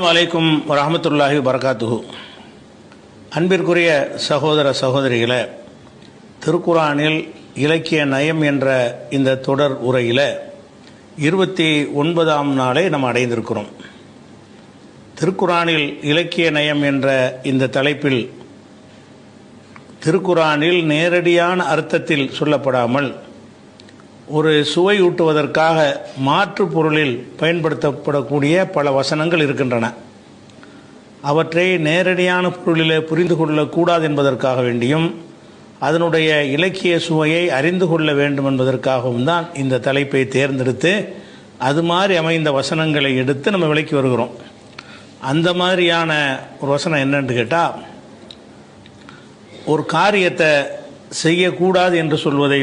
வலைக்கும் வரஹமத்துல்லாஹி வரகாத்துஹு. அன்பிற்குரிய சகோதர சகோதரிகளை, திருக்குரானில் இலக்கிய நயம் என்ற இந்த தொடர் உரையில் 29ஆம் நாளை நாம் அடைந்திருக்கிறோம். திருக்குரானில் இலக்கிய நயம் என்ற இந்த தலைப்பில் திருக்குரானில் நேரடியான அர்த்தத்தில் சொல்லப்படாமல் ஒரு சுவையூட்டுவதற்காக மாற்று பொருளில் பயன்படுத்தப்படக்கூடிய பல வசனங்கள் இருக்கின்றன. அவற்றை நேரடியான பொருளில் புரிந்து கொள்ளக்கூடாது என்பதற்காக வேண்டியும் அதனுடைய இலக்கிய சுவையை அறிந்து கொள்ள வேண்டும் என்பதற்காகவும் தான் இந்த தலைப்பை தேர்ந்தெடுத்து அது மாதிரி அமைந்த வசனங்களை எடுத்து நம்ம விளக்கி வருகிறோம். அந்த மாதிரியான ஒரு வசனம் என்னன்னு கேட்டால், ஒரு காரியத்தை செய்யக்கூடாது என்று சொல்வதை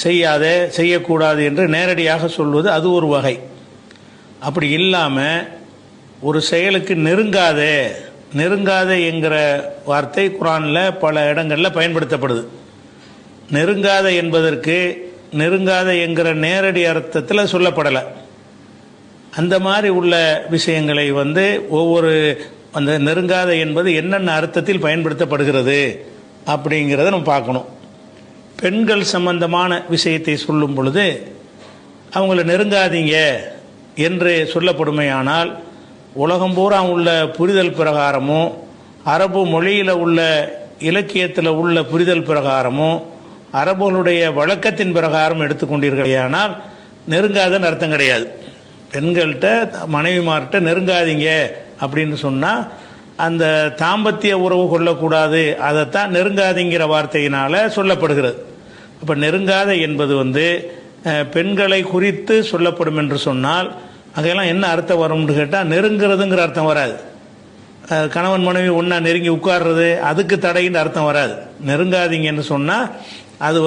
செய்யாதே, செய்யக்கூடாது என்று நேரடியாக சொல்வது அது ஒரு வகை. அப்படி இல்லாமல் ஒரு செயலுக்கு நெருங்காதே என்கிற வார்த்தை குர்ஆனில் பல இடங்களில் பயன்படுத்தப்படுது. நெருங்காத என்பதற்கு நெருங்காத என்கிற நேரடி அர்த்தத்தில் சொல்லப்படலை. அந்த மாதிரி உள்ள விஷயங்களை ஒவ்வொரு அந்த நெருங்காத என்பது என்னென்ன அர்த்தத்தில் பயன்படுத்தப்படுகிறது அப்படிங்கிறத நம்ம பார்க்கணும். பெண்கள் சம்பந்தமான விஷயத்தை சொல்லும் பொழுது அவங்கள நெருங்காதீங்க என்று சொல்லப்படுமையானால், உலகம் பூரா உள்ள புரிதல் பிரகாரமும் அரபு மொழியில் உள்ள இலக்கியத்தில் உள்ள புரிதல் பிரகாரமும் அரபுகளுடைய வழக்கத்தின் பிரகாரம் எடுத்துக்கொண்டீர்களேயானால் நெருங்காதன்னு அர்த்தம் கிடையாது. பெண்கள்கிட்ட மனைவிமார்கிட்ட நெருங்காதீங்க அப்படின்னு சொன்னால் அந்த தாம்பத்திய உறவு கொள்ளக்கூடாது, அதைத்தான் நெருங்காதீங்கிற வார்த்தையினால் சொல்லப்படுகிறது. அப்போ நெருங்காத என்பது பெண்களை குறித்து சொல்லப்படும் என்று சொன்னால் அதையெல்லாம் என்ன அர்த்தம் வரும்னு கேட்டால், நெருங்கிறதுங்கிற அர்த்தம் வராது. கணவன் மனைவி ஒன்றா நெருங்கி உட்கார்றது அதுக்கு தடைன்னு அர்த்தம் வராது. நெருங்காதீங்கன்னு சொன்னால் அது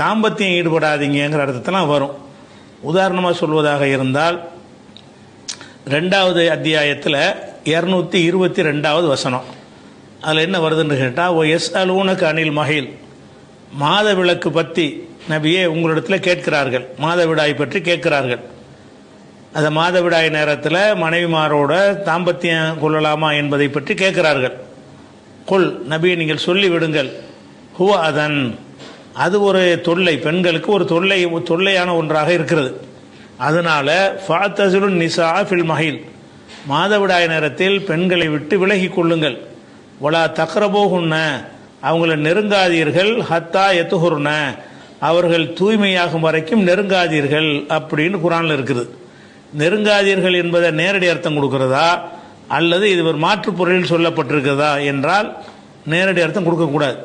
தாம்பத்தியம் ஈடுபடாதீங்கிற அர்த்தத்தெல்லாம் வரும். உதாரணமாக சொல்வதாக இருந்தால், 2வது அத்தியாயத்தில் 222வது வசனம், அதில் என்ன வருதுன்னு கேட்டால், ஓ எஸ் அலூனக்கு அனில் மஹில், மாத விளக்கு பற்றி நபியே உங்களிடத்தில் கேட்கிறார்கள், மாதவிடாய் பற்றி கேட்கிறார்கள். அந்த மாதவிடாய் நேரத்தில் மனைவிமாரோட தாம்பத்தியம் கொள்ளலாமா என்பதை பற்றி கேட்கிறார்கள். கொல் நபியை நீங்கள் சொல்லிவிடுங்கள், ஹுவ அதன், அது ஒரு தொல்லை, பெண்களுக்கு ஒரு தொல்லையான ஒன்றாக இருக்கிறது. அதனால ஃபாத்தஸுலுன் நிசா ஃபில் மஹில், மாதவிடாய் நேரத்தில் பெண்களை விட்டு விலகி கொள்ளுங்கள். வலா தக்ரபோகுன்ன, அவங்கள நெருங்காதீர்கள். ஹத்தா எத்துஹுர்ன, அவர்கள் தூய்மையாகும் வரைக்கும் நெருங்காதீர்கள் அப்படின்னு குர்ஆனில் இருக்குது. நெருங்காதீர்கள் என்பதை நேரடி அர்த்தம் கொடுக்கிறதா அல்லது இது ஒரு மாற்று பொருளில் சொல்லப்பட்டிருக்கிறதா என்றால் நேரடி அர்த்தம் கொடுக்கக்கூடாது.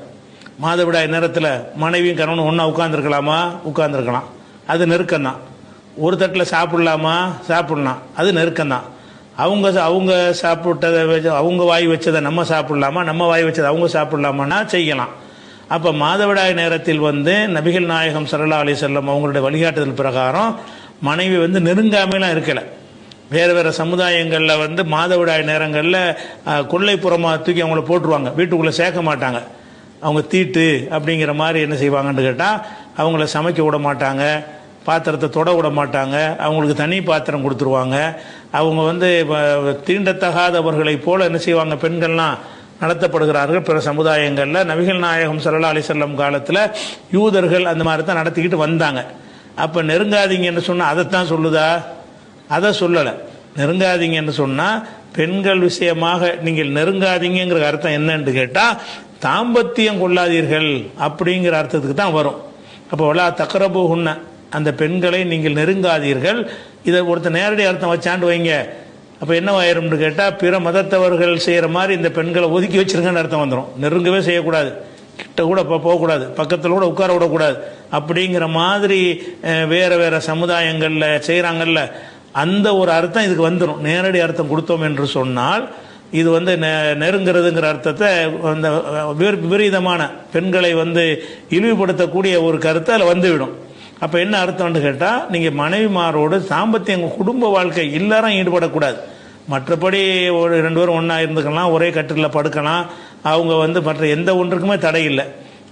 மாதவிடாய் நேரத்தில் மனைவியும் கணவனும் ஒன்றா உட்கார்ந்துருக்கலாமா? உட்கார்ந்துருக்கலாம், அது நெருக்கம்தான். ஒரு தட்டில் சாப்பிடலாமா? சாப்பிடலாம், அது நெருக்கம்தான். அவங்க சாப்பிட்டதை அவங்க வாய் வச்சதை நம்ம சாப்பிடலாமா? நம்ம வாய் வச்சதை அவங்க சாப்பிடலாமான்னா செய்யலாம். அப்போ மாதவிடாய் நேரத்தில் நபிகள் நாயகம் ஸல்லல்லாஹு அலைஹி வஸல்லம் அவங்களுடைய வழிகாட்டுதல் பிரகாரம் மனைவி நெருங்காமையெல்லாம் இருக்கலை. வேறு சமுதாயங்களில் மாதவிடாய் நேரங்களில் கொல்லைப்புறமாக தூக்கி அவங்கள போட்டுருவாங்க, வீட்டுக்குள்ளே சேர்க்க மாட்டாங்க. அவங்க தீட்டு அப்படிங்கிற மாதிரி என்ன செய்வாங்கன்னு கேட்டால், அவங்கள சமைக்க விட மாட்டாங்க, பாத்திரத்தை தொட விட மாட்டாங்க, அவங்களுக்கு தனி பாத்திரம் கொடுத்துருவாங்க. அவங்க தீண்டத்தகாதவர்களைப் போல என்ன செய்வாங்க, பெண்கள்லாம் நடத்தப்படுகிறார்கள் பிற சமுதாயங்களில். நபிகள் நாயகம் ஸல்லல்லாஹு அலைஹி வஸல்லம் காலத்தில் யூதர்கள் அந்த மாதிரி தான் நடத்திக்கிட்டு வந்தாங்க. அப்போ நெருங்காதீங்கன்னு சொன்னால் அதைத்தான் சொல்லுதா? அதை சொல்லலை. நெருங்காதீங்கன்னு சொன்னால் பெண்கள் விஷயமாக நீங்கள் நெருங்காதீங்கிற அர்த்தம் என்னன்னு கேட்டால், தாம்பத்தியம் கொள்ளாதீர்கள் அப்படிங்கிற அர்த்தத்துக்கு தான் வரும். அப்போ வலா தக்ரபூஹுன்ன, அந்த பெண்களை நீங்கள் நெருங்காதீர்கள். இதை ஒருத்தர் நேரடி அர்த்தம் வச்சாண்டு வைங்க, அப்போ என்னவாயிரும்னு கேட்டால், பிற மதத்தவர்கள் செய்கிற மாதிரி இந்த பெண்களை ஒதுக்கி வச்சிருங்கன்னு அர்த்தம் வந்துடும். நெருங்கவே செய்யக்கூடாது, கிட்ட கூட போகக்கூடாது, பக்கத்தில் கூட உட்கார விடக்கூடாது அப்படிங்கிற மாதிரி வேறு சமுதாயங்களில் செய்கிறாங்கல்ல, அந்த ஒரு அர்த்தம் இதுக்கு வந்துடும். நேரடி அர்த்தம் கொடுத்தோம் என்று சொன்னால் இது நெருங்கிறதுங்கிற அர்த்தத்தை அந்த விபரீதமான பெண்களை இழிவுபடுத்தக்கூடிய ஒரு கருத்தை அதில் வந்துவிடும். அப்போ என்ன அர்த்தம்னு கேட்டால், நீங்கள் மனைவிமாரோடு தாம்பத்தியம் குடும்ப வாழ்க்கை எல்லாரும் ஈடுபடக்கூடாது. மற்றபடி ஒரு 2 பேரும் ஒன்றா இருந்துக்கலாம், ஒரே கட்டிலில் படுக்கலாம், அவங்க மற்ற எந்த ஒன்றுக்குமே தடை இல்லை.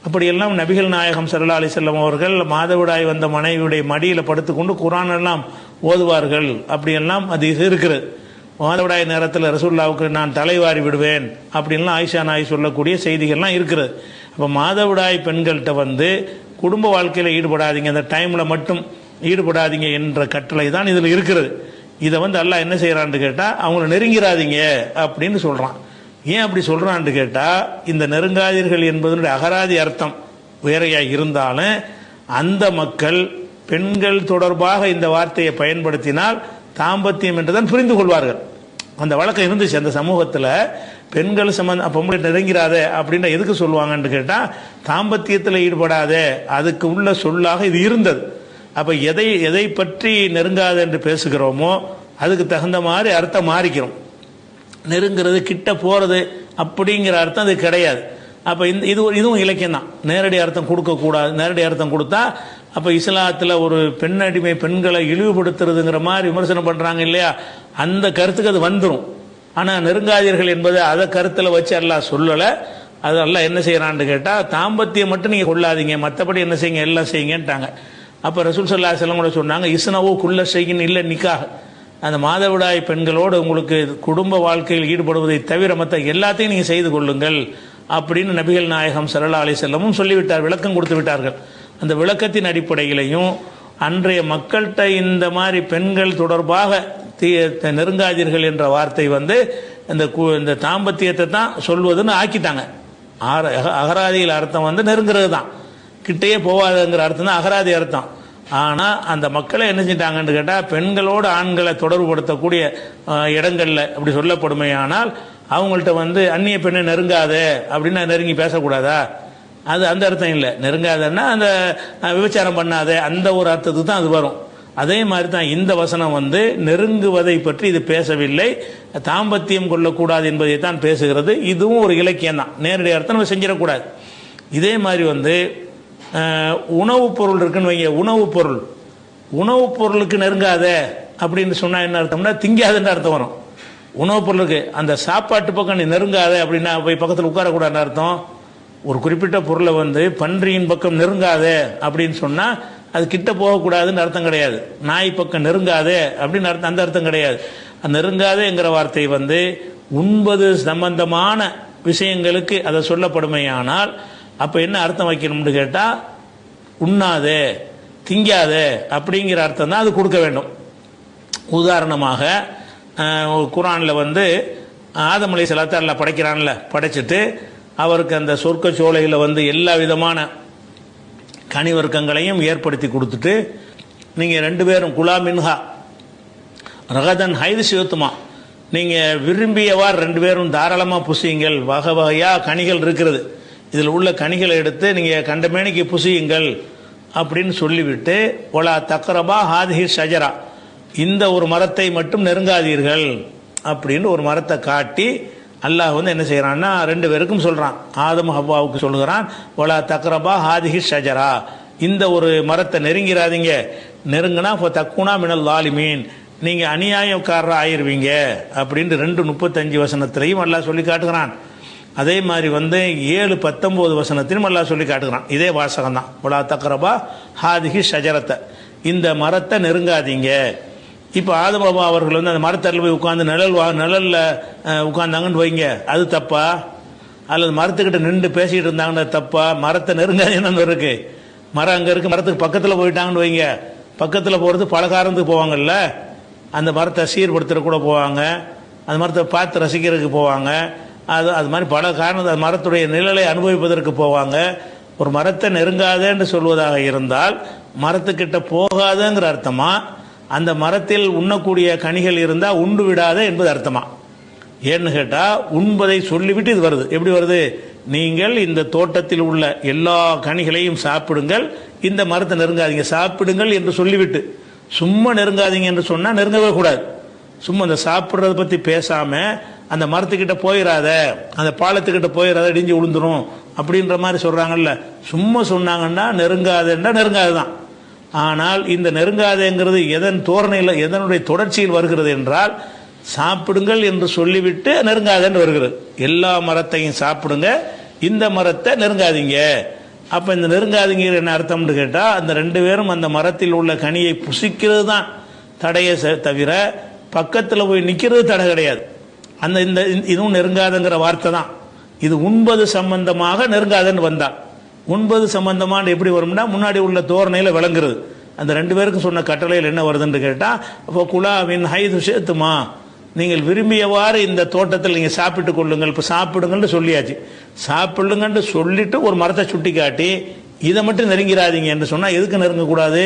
அப்படியெல்லாம் நபிகள் நாயகம் ஸல்லல்லாஹு அலைஹி வஸல்லம் அவர்கள் மாதவிடாய் வந்த மனைவியுடைய மடியில் படுத்துக்கொண்டு குர்ஆன் எல்லாம் ஓதுவார்கள். அப்படியெல்லாம் அது இருக்கிறது. மாதவிடாய் நேரத்தில் ரசூலுல்லாவுக்கு நான் தலைவாரி விடுவேன் அப்படின்லாம் ஆயிஷா நாய் சொல்லக்கூடிய செய்திகள்லாம் இருக்கிறது. அப்போ மாதவிடாய் பெண்கள்கிட்ட வந்து குடும்ப வாழ்க்கையில் ஈடுபடாதீங்க, அந்த டைமில் மட்டும் ஈடுபடாதீங்க என்ற கட்டளை தான் இதில் இருக்கிறது. இதை வந்து அல்லாஹ் என்ன செய்கிறான்னு கேட்டால் அவங்கள நெருங்கிறாதீங்க அப்படின்னு சொல்கிறான். ஏன் அப்படி சொல்கிறான்னு கேட்டால் இந்த நெருங்காதீர்கள் என்பதனுடைய அகராதி அர்த்தம் வேறையாக இருந்தாலும் அந்த மக்கள் பெண்கள் தொடர்பாக இந்த வார்த்தையை பயன்படுத்தினால் தாம்பத்தியம் என்றுதான் புரிந்து கொள்வார்கள். அந்த வழக்கம் இருந்துச்சு அந்த சமூகத்தில். பெண்கள் பொம்பளை நெருங்கிறாத அப்படின்ற எதுக்கு சொல்லுவாங்கன்னு கேட்டால் தாம்பத்தியத்தில் ஈடுபடாத அதுக்கு உள்ள சொல்லாக இது இருந்தது. அப்போ எதை பற்றி நெருங்காத என்று பேசுகிறோமோ அதுக்கு தகுந்த மாதிரி அர்த்தம் மாறிக்கிறோம். நெருங்கிறது கிட்ட போகிறது அப்படிங்கிற அர்த்தம் அது கிடையாது. அப்போ இதுவும் இலக்கியம் தான். நேரடி அர்த்தம் கொடுக்கக்கூடாது. நேரடி அர்த்தம் கொடுத்தா அப்போ இஸ்லாத்தில் ஒரு பெண்ணடிமை பெண்களை இழிவுபடுத்துறதுங்கிற மாதிரி விமர்சனம் பண்ணுறாங்க இல்லையா, அந்த கருத்துக்கு அது வந்துடும். ஆனால் நெருங்காதீர்கள் என்பது அதை கருத்தில் வச்சு அல்லாஹ் சொல்லலை. அது அல்லாஹ் என்ன செய்யறான்னு கேட்டால் தாம்பத்தியம் மட்டும் நீங்கள் கொள்ளாதீங்க, மற்றபடி என்ன செய்யுங்க எல்லாம் செய்யுங்கன்ட்டாங்க. அப்போ ரசூல் ஸல்லல்லாஹு அலைஹி வஸல்லம் கூட சொன்னாங்க, இஸ்னவோ குல்ல ஷைஇன் இல்லை நிக்காஹ், அந்த மாதவிடாய் பெண்களோடு உங்களுக்கு குடும்ப வாழ்க்கையில் ஈடுபடுவதை தவிர மற்ற எல்லாத்தையும் நீங்கள் செய்து கொள்ளுங்கள் அப்படின்னு நபிகள் நாயகம் ஸல்லல்லாஹு அலைஹி வஸல்லமும் சொல்லிவிட்டார், விளக்கம் கொடுத்து விட்டார்கள். அந்த விளக்கத்தின் அடிப்படையிலையும் அன்றைய மக்கள்கிட்ட இந்த மாதிரி பெண்கள் தொடர்பாக நெருங்காதீர்கள் என்ற வார்த்தை வந்து இந்த தாம்பத்தியத்தை தான் சொல்வதுன்னு ஆக்கிட்டாங்க. அகராதியில் அர்த்தம் வந்து நெருங்கிறது தான், கிட்டையே போவாதுங்கிற அர்த்தம் தான் அகராதி அர்த்தம். ஆனால் அந்த மக்களை என்ன செஞ்சிட்டாங்கன்னு கேட்டால் பெண்களோடு ஆண்களை தொடர்புபடுத்தக்கூடிய இடங்களில் அப்படி சொல்லப்படுமையானால் அவங்கள்ட்ட வந்து அந்நிய பெண்ணை நெருங்காத அப்படின்னா நெருங்கி பேசக்கூடாதா, அது அந்த அர்த்தம் இல்லை. நெருங்காதன்னா அந்த விபச்சாரம் பண்ணாத அந்த ஒரு அர்த்தத்துக்கு தான் அது வரும். அதே மாதிரி தான் இந்த வசனம் வந்து நெருங்குவதை பற்றி இது பேசவில்லை, தாம்பத்தியம் கொள்ளக்கூடாது என்பதை தான் பேசுகிறது. இதுவும் ஒரு இலக்கியம் தான், நேரடி அர்த்தம் நம்ம செஞ்சிடக்கூடாது. இதே மாதிரி வந்து உணவுப் பொருள் இருக்குன்னு வைங்க, உணவுப் பொருளுக்கு நெருங்காத அப்படின்னு சொன்னால் என்ன அர்த்தம்னா திங்காதுன்னு அர்த்தம் வரும். உணவுப் பொருளுக்கு அந்த சாப்பாட்டு பக்கம் நீ நெருங்காத அப்படின்னா போய் பக்கத்தில் உட்காரக்கூடாதுன்னு அர்த்தம். ஒரு குறிப்பிட்ட பொருளை வந்து பன்றியின் பக்கம் நெருங்காத அப்படின்னு சொன்னால் அது கிட்ட போகக்கூடாதுன்னு அர்த்தம் கிடையாது. நாய் பக்கம் நெருங்காதே அப்படின்னு அர்த்தம், அந்த அர்த்தம் கிடையாது. நெருங்காதேங்கிற வார்த்தை வந்து உண்பது சம்பந்தமான விஷயங்களுக்கு அதை சொல்லப்படுமையானால் அப்போ என்ன அர்த்தம் வைக்கணும்னு கேட்டால் உண்ணாதே திங்காதே அப்படிங்கிற அர்த்தம் தான் அது கொடுக்க வேண்டும். உதாரணமாக குர்ஆனில் வந்து ஆதம் அலைஹிஸ்ஸலாத்தை அல்லாஹ் படைக்கிறான்ல, படைச்சிட்டு அவருக்கு அந்த சொர்க்க சோலையில் வந்து எல்லா விதமான கனிவர்க்கங்களையும் ஏற்படுத்தி கொடுத்துட்டு நீங்கள் 2 பேரும் குலா மின்ஹா ரகதன் ஹைது சிவத்துமா, நீங்கள் விரும்பியவாறு 2 பேரும் தாராளமாக புசியுங்கள், வகை வகையாக கனிகள் இருக்கிறது, இதில் உள்ள கனிகளை எடுத்து நீங்கள் கண்டமேனிக்கு புசியுங்கள் அப்படின்னு சொல்லிவிட்டு ஒலா தக்ரபா ஹாதிஹி ஷஜரா, இந்த ஒரு மரத்தை மட்டும் நெருங்காதீர்கள் அப்படின்னு ஒரு மரத்தை காட்டி அல்லாஹ் வந்து என்ன செய்யறான்னா 2 பேருக்கும் சொல்றான். ஆதம் ஹவ்வாவுக்கு சொல்லுகிறான், ஒலா தக்ரபா ஹாதிஹி ஷஜரா, இந்த ஒரு மரத்தை நெருங்கிறாதீங்க, நெருங்கினா இப்போ தக்குனா மினல் லாலிமீன், நீங்க அநியாயக்காரர் ஆயிருவீங்க அப்படின்னு 2:35 வசனத்திலையும் அல்லாஹ் சொல்லி காட்டுகிறான். அதே மாதிரி வந்து 7:19 வசனத்திலும் அல்லாஹ் சொல்லி காட்டுகிறான். இதே வாசகம் தான், ஒலா தக்ரபா ஹாதிஹி ஷஜரத்தை, இந்த மரத்தை நெருங்காதீங்க. இப்போ ஆதம் பாபா அவர்கள் வந்து அந்த மரத்தடியில் போய் உட்காந்து நிழலில் உட்கார்ந்தாங்கன்னு வைங்க, அது தப்பா? அல்லது மரத்துக்கிட்ட நின்று பேசிகிட்டு இருந்தாங்கன்னு தப்பா? மரத்தை நெருங்காதீங்கன்னு இருக்கு, மரம் அங்கே இருக்கு, மரத்துக்கு பக்கத்தில் போயிட்டாங்கன்னு வைங்க, பக்கத்தில் போகிறது பலகாரத்துக்கு போவாங்கல்ல, அந்த மரத்தை சீர்படுத்துற கூட போவாங்க, அந்த மரத்தை பார்த்து ரசிக்கிறதுக்கு போவாங்க, அது மாதிரி பல காரணம் மரத்துடைய நிழலை அனுபவிப்பதற்கு போவாங்க. ஒரு மரத்தை நெருங்காதேன்னு சொல்வதாக இருந்தால் மரத்துக்கிட்ட போகாதங்கிற அர்த்தமா, அந்த மரத்தில் உண்ணக்கூடிய கனிகள் இருந்தால் உண்டு விடாத என்பது அர்த்தமா? ஏன்னு கேட்டால் உண்பதை சொல்லிவிட்டு இது வருது. எப்படி வருது? நீங்கள் இந்த தோட்டத்தில் உள்ள எல்லா கனிகளையும் சாப்பிடுங்கள், இந்த மரத்தை நெருங்காதீங்க, சாப்பிடுங்கள் என்று சொல்லிவிட்டு, சும்மா நெருங்காதீங்க என்று சொன்னால் நெருங்கவே கூடாது. சும்மா அந்த சாப்பிட்றத பற்றி பேசாமல் அந்த மரத்துக்கிட்ட போயிடாத, அந்த பாலத்துக்கிட்ட போயிடாத, இடிஞ்சு விழுந்துரும் அப்படின்ற மாதிரி சொல்கிறாங்கல்ல, சும்மா சொன்னாங்கன்னா நெருங்காதுன்னா நெருங்காது தான். ஆனால் இந்த நெருங்காதேங்கிறது எதன் தோரணையில் எதனுடைய தொடர்ச்சியில் வருகிறது என்றால் சாப்பிடுங்கள் என்று சொல்லிவிட்டு நெருங்காதேன்னு வருகிறது. எல்லா மரத்தையும் சாப்பிடுங்க, இந்த மரத்தை நெருங்காதீங்க. அப்போ இந்த நெருங்காதீங்கிற என்ன அர்த்தம்னு கேட்டால் அந்த 2 பேரும் அந்த மரத்தில் உள்ள கனியை புசிக்கிறது தான் தடையை தவிர பக்கத்தில் போய் நிற்கிறது தடை கிடையாது. அந்த இந்த இதுவும் நெருங்காதங்கிற வார்த்தை தான். இது உண்பது சம்பந்தமாக நெருங்காதன்னு வந்தால், உண்பது சம்பந்தமான எப்படி வரும்னா முன்னாடி உள்ள தோரணையில் விளங்குறது. அந்த ரெண்டு பேருக்கும் சொன்ன கட்டளையில் என்ன வருதுன்னு கேட்டால், இப்போ குலாவின் ஹைது சேர்த்துமா, நீங்கள் விரும்பியவாறு இந்த தோட்டத்தில் நீங்கள் சாப்பிட்டு கொள்ளுங்கள். இப்போ சாப்பிடுங்கன்னு சொல்லியாச்சு. சாப்பிடுங்கன்னு சொல்லிட்டு ஒரு மரத்தை சுட்டி காட்டி இதை மட்டும் நெருங்கிறாதீங்க என்று சொன்னால் எதுக்கு நெருங்கக்கூடாது?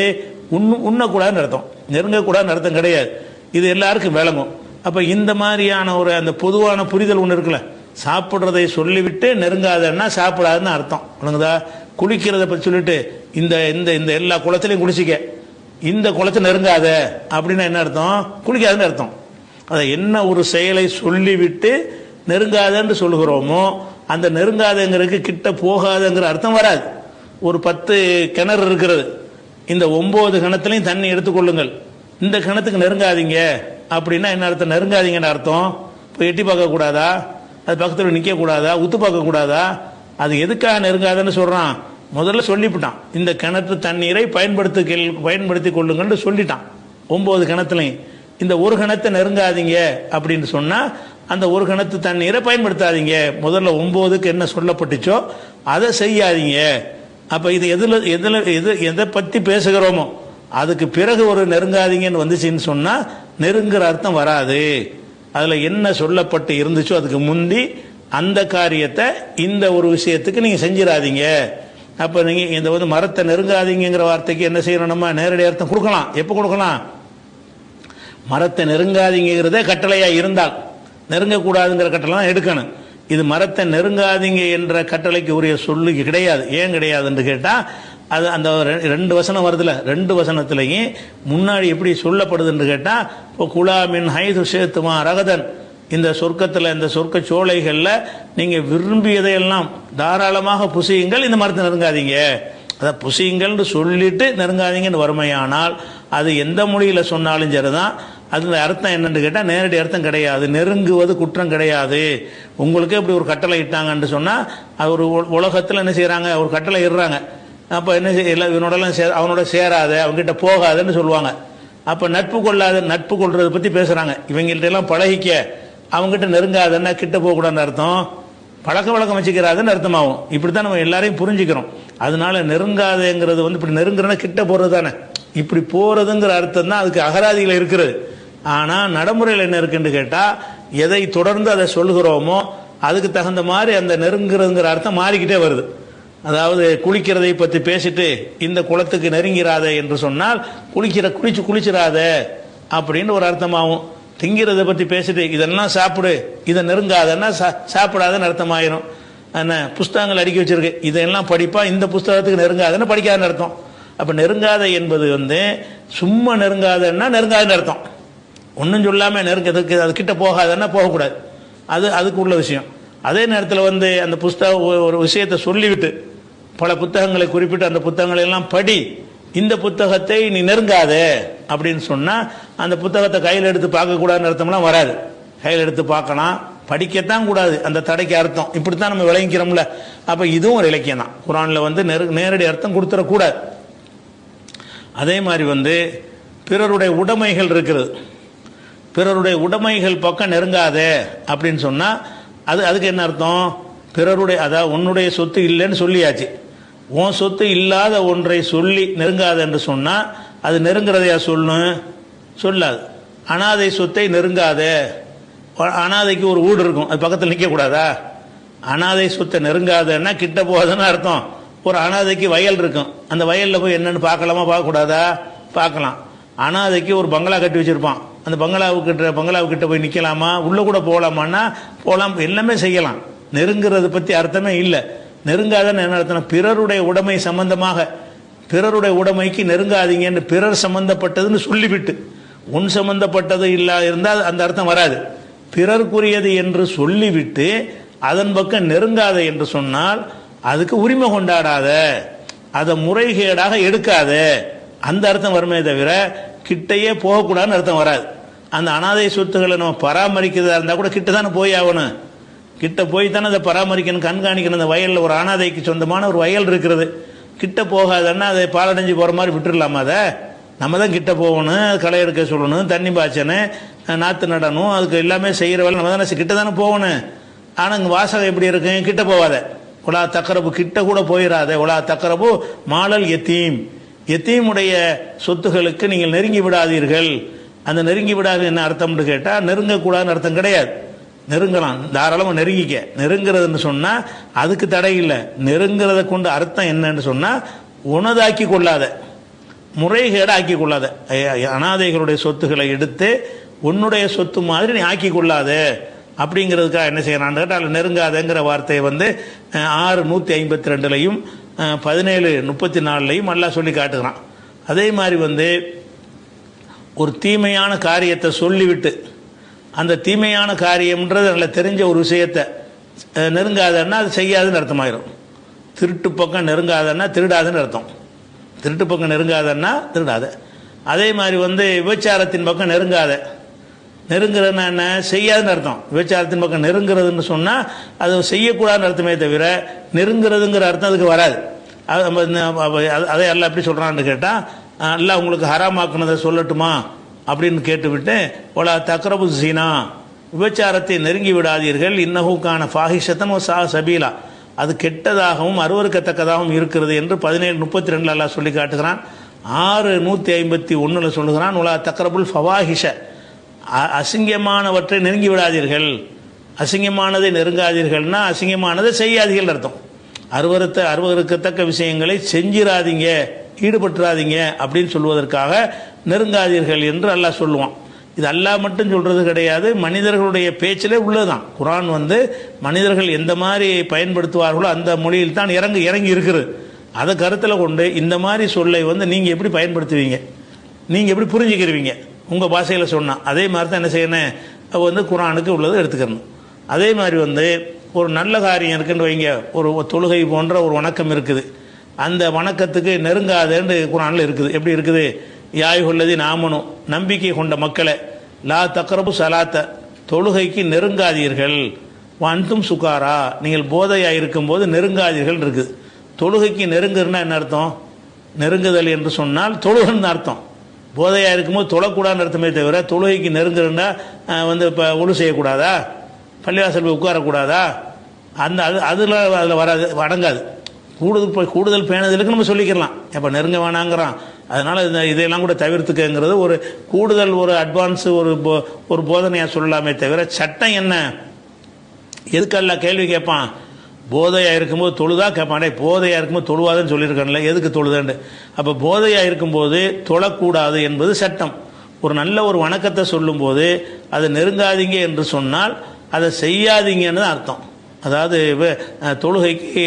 உண்ணக்கூடாதுன்னு அர்த்தம். நெருங்கக்கூடாதுன்னு அர்த்தம் கிடையாது. இது எல்லாருக்கும் விளங்கும். அப்போ இந்த மாதிரியான ஒரு அந்த பொதுவான புரிதல் ஒன்று இருக்குல்ல, சாப்பிட்றதை சொல்லிவிட்டு நெருங்காதன்னா சாப்பிடாதுன்னு அர்த்தம். விளங்குதா? குளிக்கிறத பற்றி சொல்லிட்டு இந்த இந்த இந்த எல்லா குளத்திலையும் குளிச்சிக்க, இந்த குளத்தை நெருங்காத அப்படின்னா என்ன அர்த்தம்? குளிக்காதுன்னு அர்த்தம். அதை என்ன ஒரு செயலை சொல்லிவிட்டு நெருங்காதன்னு சொல்லுகிறோமோ அந்த நெருங்காதங்கிறதுக்கு கிட்ட போகாதங்கிற அர்த்தம் வராது. ஒரு 10 கிணறு இருக்கிறது, இந்த 9 கிணத்துலையும் தண்ணி எடுத்துக்கொள்ளுங்கள், இந்த கிணத்துக்கு நெருங்காதீங்க அப்படின்னா என்ன அர்த்தம்? நெருங்காதீங்கன்னு அர்த்தம். இப்போ எட்டி பார்க்கக்கூடாதா? அது பக்கத்தில் நிற்கக்கூடாதா? உத்து பார்க்கக்கூடாதா? அது எதுக்காக நெருங்காதன்னு சொல்கிறான்? முதல்ல சொல்லிவிட்டான், இந்த கிணற்று தண்ணீரை பயன்படுத்தி கொள்ளுங்கன்னு சொல்லிட்டான் 9 கிணத்துலையும். இந்த ஒரு கிணத்தை நெருங்காதீங்க அப்படின்னு சொன்னால் அந்த ஒரு கிணத்து தண்ணீரை பயன்படுத்தாதீங்க. முதல்ல 9க்கு என்ன சொல்லப்பட்டுச்சோ அதை செய்யாதீங்க. அப்போ இது எதை பற்றி பேசுகிறோமோ அதுக்கு பிறகு ஒரு நெருங்காதீங்கன்னு வந்துச்சுன்னு சொன்னால் நெருங்குற அர்த்தம் வராது. அதில் என்ன சொல்லப்பட்டு இருந்துச்சோ அதுக்கு முந்தி அந்த காரியத்தை இந்த ஒரு விஷயத்துக்கு நீங்கள் செஞ்சிடாதீங்க. அப்போ நீங்கள் இந்த மரத்தை நெருங்காதீங்கிற வார்த்தைக்கு என்ன செய்யணும்? நம்ம நேரடி அர்த்தம் கொடுக்கலாம். எப்போ கொடுக்கலாம்? மரத்தை நெருங்காதீங்கிறதே கட்டளையாக இருந்தால் நெருங்கக்கூடாதுங்கிற கட்டளை தான் எடுக்கணும். இது மரத்தை நெருங்காதீங்க என்ற கட்டளைக்கு உரிய சொல்லு கிடையாது. ஏன் கிடையாதுன்னு கேட்டால், அது அந்த 2 வசனம் வருதுல, 2 வசனத்திலையும் முன்னாடி எப்படி சொல்லப்படுதுன்னு கேட்டால், இப்போ குலாமின் ஹைது சேத்துமா ரகதன், இந்த சொர்க்கத்தில் இந்த சொர்க்க சோலைகளில் நீங்கள் விரும்பியதையெல்லாம் தாராளமாக புசியுங்கள், இந்த மரத்தை நெருங்காதீங்க. அதை புசியுங்கள்னு சொல்லிட்டு நெருங்காதீங்கன்னு வறுமையானால் அது எந்த மொழியில் சொன்னாலும் சரிதான். அதில் அர்த்தம் என்னன்னு கேட்டால் நேரடி அர்த்தம் கிடையாது. நெருங்குவது குற்றம் கிடையாது. உங்களுக்கு இப்படி ஒரு கட்டளை இட்டாங்கன்னு சொன்னால் அது ஒரு உலகத்தில் என்ன செய்கிறாங்க? ஒரு கட்டளை இடுறாங்க. அப்போ என்ன செய்ய, இவனோடலாம் அவனோட சேராத, அவங்ககிட்ட போகாதன்னு சொல்லுவாங்க. அப்போ நட்பு கொள்றதை பற்றி பேசுகிறாங்க. இவங்கள்ட்ட எல்லாம் பழகிக்க, அவங்ககிட்ட நெருங்காதன்னா கிட்ட போகக்கூடாதுன்னு அர்த்தம். பழக்க வழக்கம் வச்சுக்கிறாதுன்னு அர்த்தமாகும். இப்படி தான் நம்ம எல்லாரையும் புரிஞ்சுக்கிறோம். அதனால நெருங்காதேங்கிறது இப்படி நெருங்குறனா கிட்ட போகிறது தானே. இப்படி போகிறதுங்கிற அர்த்தம் தான் அதுக்கு அகராதியில் இருக்கிறது. ஆனால் நடைமுறையில் என்ன இருக்குன்னு கேட்டால், எதை தொடர்ந்து அதை சொல்கிறோமோ அதுக்கு தகுந்த மாதிரி அந்த நெருங்குறதுங்கிற அர்த்தம் மாறிக்கிட்டே வருது. அதாவது குளிக்கிறதை பற்றி பேசிட்டு இந்த குளத்துக்கு நெருங்கிறாத என்று சொன்னால் குளிச்சிடாத அப்படின்னு ஒரு அர்த்தமாகும். திங்கிறதை பற்றி பேசிட்டு இதெல்லாம் சாப்பிடு, இதை நெருங்காதன்னா சாப்பிடாதன்னு அர்த்தமாயிரும். என்ன புஸ்தகங்கள் அடுக்கி வச்சிருக்கு, இதெல்லாம் படிப்பா, இந்த புஸ்தகத்துக்கு நெருங்காதன்னு படிக்காதுன்னு அர்த்தம். அப்போ நெருங்காத என்பது சும்மா நெருங்காதன்னா நெருங்காதுன்னு அர்த்தம். ஒன்றும் சொல்லாமல் நெருங்கிறதுக்கு அது கிட்ட போகாதன்னா போகக்கூடாது. அதுக்கு உள்ள விஷயம். அதே நேரத்தில் அந்த புஸ்தகம் ஒரு விஷயத்தை சொல்லிவிட்டு பல புத்தகங்களை குறிப்பிட்டு அந்த புத்தகங்களை எல்லாம் படி, இந்த புத்தகத்தை நீ நெருங்காத அப்படின்னு சொன்னால் அந்த புத்தகத்தை கையில் எடுத்து பார்க்கக்கூடாதுன்னு அர்த்தம்லாம் வராது. கையில் எடுத்து பார்க்கலாம், படிக்கத்தான் கூடாது. அந்த தடைக்கு அர்த்தம் இப்படித்தான் நம்ம விளங்கிக்கிறோம்ல. அப்போ இதுவும் ஒரு இலக்கியம் தான். குரானில் நேரடி அர்த்தம் கொடுத்துடக்கூடாது. அதே மாதிரி பிறருடைய உடைமைகள் இருக்கிறது. பிறருடைய உடைமைகள் பக்கம் நெருங்காத அப்படின்னு சொன்னால் அதுக்கு என்ன அர்த்தம்? பிறருடைய, அதாவது உன்னுடைய சொத்து இல்லைன்னு சொல்லியாச்சு. உன் சொத்து இல்லாத ஒன்றை சொல்லி நெருங்காத என்று சொன்னால் அது நெருங்குறதையா சொல்லாது. அனாதை சொத்தை நெருங்காத. அனாதைக்கு ஒரு வீடு இருக்கும், அது பக்கத்தில் நிற்கக்கூடாதா? அனாதை சொத்தை நெருங்காதன்னா கிட்ட போகாதுன்னு அர்த்தம். ஒரு அனாதைக்கு வயல் இருக்கும், அந்த வயலில் போய் என்னென்னு பார்க்கலாமா பார்க்கக்கூடாதா? பார்க்கலாம். அனாதைக்கு ஒரு பங்களா கட்டி வச்சுருப்பான், அந்த பங்களாவுக்கிட்ட போய் நிற்கலாமா? உள்ளே கூட போகலாமான்னா போகலாம், எல்லாமே செய்யலாம். நெருங்கிறது பற்றி அர்த்தமே இல்லை. நெருங்காதன்னு என்ன அர்த்தம்? பிறருடைய உடைமை சம்பந்தமாக, பிறருடைய உடைமைக்கு நெருங்காதீங்கன்னு பிறர் சம்பந்தப்பட்டதுன்னு சொல்லிவிட்டு உன் சம்பந்தப்பட்டது இருந்தால் அந்த அர்த்தம் வராது. பிறர்க்குரியது என்று சொல்லிவிட்டு அதன் பக்கம் நெருங்காத என்று சொன்னால் அதுக்கு உரிமை கொண்டாடாத, அதை முறைகேடாக எடுக்காத, அந்த அர்த்தம் வருமே தவிர கிட்டையே போகக்கூடாதுன்னு அர்த்தம் வராது. அந்த அனாதை சொத்துக்களை நம்ம பராமரிக்கிறதா இருந்தால் கூட கிட்ட தானே போய் ஆகணும். கிட்ட போய் தானே அதை பராமரிக்கணும், கண்காணிக்கணும். அந்த வயலில் ஒரு அனாதைக்கு சொந்தமான ஒரு வயல் இருக்கிறது, கிட்ட போகாதன்னா அதை பாலடைஞ்சு போகிற மாதிரி விட்டுடலாமா? அதை நம்ம தான் கிட்ட போகணும், களை எடுக்க சொல்லணும், தண்ணி பாய்ச்சணும், நாற்று நடணும், அதுக்கு எல்லாமே செய்கிற வேலை நம்ம தானே கிட்ட தானே போகணும். ஆனால் இங்கே வாசகம் எப்படி இருக்கு, கிட்ட போவாத, உலா தக்கரபு, கிட்ட கூட போயிடாத, உலா தக்கரபு மாலல் எத்தீம், எத்தீமுடைய சொத்துகளுக்கு நீங்கள் நெருங்கி விடாதீர்கள். அந்த நெருங்கி விடாது என்ன அர்த்தம்னு கேட்டால் நெருங்கக்கூடாதுன்னு அர்த்தம் கிடையாது. நெருங்கலாம், தாராளமாக நெருங்கிக்க. நெருங்கிறதுன்னு சொன்னால் அதுக்கு தடை இல்லை. நெருங்கிறத கொண்டு அர்த்தம் என்னன்னு சொன்னால் உனதாக்கி கொள்ளாத, முறைகேடு ஆக்கி கொள்ளாத, அனாதைகளுடைய சொத்துக்களை எடுத்து உன்னுடைய சொத்து மாதிரி நீ ஆக்கி கொள்ளாத அப்படிங்கிறதுக்காக என்ன செய்யறான்னு கேட்டால் நெருங்காதங்கிற வார்த்தையை 6:152 17:34 அல்லாஹ் சொல்லி காட்டுகிறான். அதே மாதிரி ஒரு தீமையான காரியத்தை சொல்லிவிட்டு அந்த தீமையான காரியம்ன்றது நல்லா தெரிஞ்ச ஒரு விஷயத்தை நெருங்காதன்னா அது செய்யாதுன்னு அர்த்தமாயிரும். திருட்டு பக்கம் நெருங்காதன்னா திருடாதுன்னு அர்த்தம். திருட்டு பக்கம் நெருங்காதன்னா திருடாத. அதே மாதிரி விபச்சாரத்தின் பக்கம் நெருங்காத, நெருங்குறதுன்னா என்ன, செய்யாதுன்னு அர்த்தம். விபச்சாரத்தின் பக்கம் நெருங்குறதுன்னு சொன்னால் அது செய்யக்கூடாதுன்னு அர்த்தமே தவிர நெருங்குறதுங்கிற அர்த்தம் அதுக்கு வராது. அதை எல்லாம் எப்படி சொல்கிறான்னு கேட்டால், அல்லாஹ் உங்களுக்கு ஹராமாக்குனதை சொல்லட்டுமா அப்படின்னு கேட்டுவிட்டு, ஒலா தக்ரபு ஸினா, விபச்சாரத்தை நெருங்கி விடாதீர்கள், இன்னஹுக்கான ஃபாஹிஷத்தன் ஒ சா சபீலா, அது கெட்டதாகவும் அருவருக்கத்தக்கதாகவும் இருக்கிறது என்று 17:32 அல்லாஹ் சொல்லி காட்டுகிறான். 6:151 சொல்லுகிறான், ஒலா தக்ரபுல் ஃபவாஹிஷ, அசிங்கமானவற்றை நெருங்கி விடாதீர்கள். அசிங்கமானதை நெருங்காதீர்கள்னா அசிங்கமானதை செய்யாதீர்கள் அர்த்தம். அருவருக்கத்தக்க விஷயங்களை செஞ்சிராதீங்க, ஈடுபட்டுறாதீங்க அப்படின்னு சொல்வதற்காக நெருங்காதீர்கள் என்று அல்லாஹ் சொல்லுவான். இது அல்லாஹ் மட்டும் சொல்றது கிடையாது, மனிதர்களுடைய பேச்சிலே உள்ளதுதான். குர்ஆன் மனிதர்கள் எந்த மாதிரி பயன்படுத்துவார்களோ அந்த மொழியில் தான் இறங்கி இருக்கிறது. அதை கருத்தில் கொண்டு இந்த மாதிரி சொல்லை நீங்கள் எப்படி பயன்படுத்துவீங்க, நீங்கள் எப்படி புரிஞ்சுக்கிறீங்க, உங்கள் பாஷையில் சொன்னால் அதே மாதிரி தான் என்ன செய்யணும், குர்ஆனுக்கு உள்ளதை எடுத்துக்கணும். அதே மாதிரி ஒரு நல்ல காரியம் இருக்குன்னு வைங்க, ஒரு தொழுகை போன்ற ஒரு வணக்கம் இருக்குது, அந்த வணக்கத்துக்கு நெருங்காதேன்னு குர்ஆனில் இருக்குது. எப்படி இருக்குது, யாயுல்லதி நாமனும், நம்பிக்கை கொண்ட மக்களை, லா தக்ரபு சலாத்த, தொழுகைக்கு நெருங்காதீர்கள், வன்தும் சுகாரா, நீங்கள் போதையாக இருக்கும்போது நெருங்காதீர்கள் இருக்குது. தொழுகைக்கு நெருங்குன்னா என்ன அர்த்தம், நெருங்குதல் என்று சொன்னால் தொழுகன்னு அர்த்தம். போதையாக இருக்கும்போது தொழக்கூடாதுன்னு அர்த்தமே தவிர தொழுகைக்கு நெருங்குறா இப்போ ஒழு செய்யக்கூடாதா, பள்ளிவாசல் உட்காரக்கூடாதா, அதில் வராது, அடங்காது. கூடுதல் பேணுதலுக்கு நம்ம சொல்லிக்கலாம், இப்போ நெருங்க வேணாங்கிறான், அதனால் இதையெல்லாம் கூட தவிர்த்துக்கங்கிறது ஒரு கூடுதல், ஒரு அட்வான்ஸ், ஒரு போதனையாக சொல்லலாமே தவிர சட்டம் என்ன, எதுக்கெல்லாம் கேள்வி கேட்பான், போதையாக இருக்கும்போது தொழுதா கேட்பானே, போதையாக இருக்கும்போது தொழுவாதுன்னு சொல்லியிருக்கான்ல, எதுக்கு தொழுதாண்டு. அப்போ போதையாக இருக்கும்போது தொழக்கூடாது என்பது சட்டம். ஒரு நல்ல ஒரு வணக்கத்தை சொல்லும்போது அதை நெருங்காதீங்க என்று சொன்னால் அதை செய்யாதீங்கன்னு அர்த்தம். அதாவது தொழுகைக்கு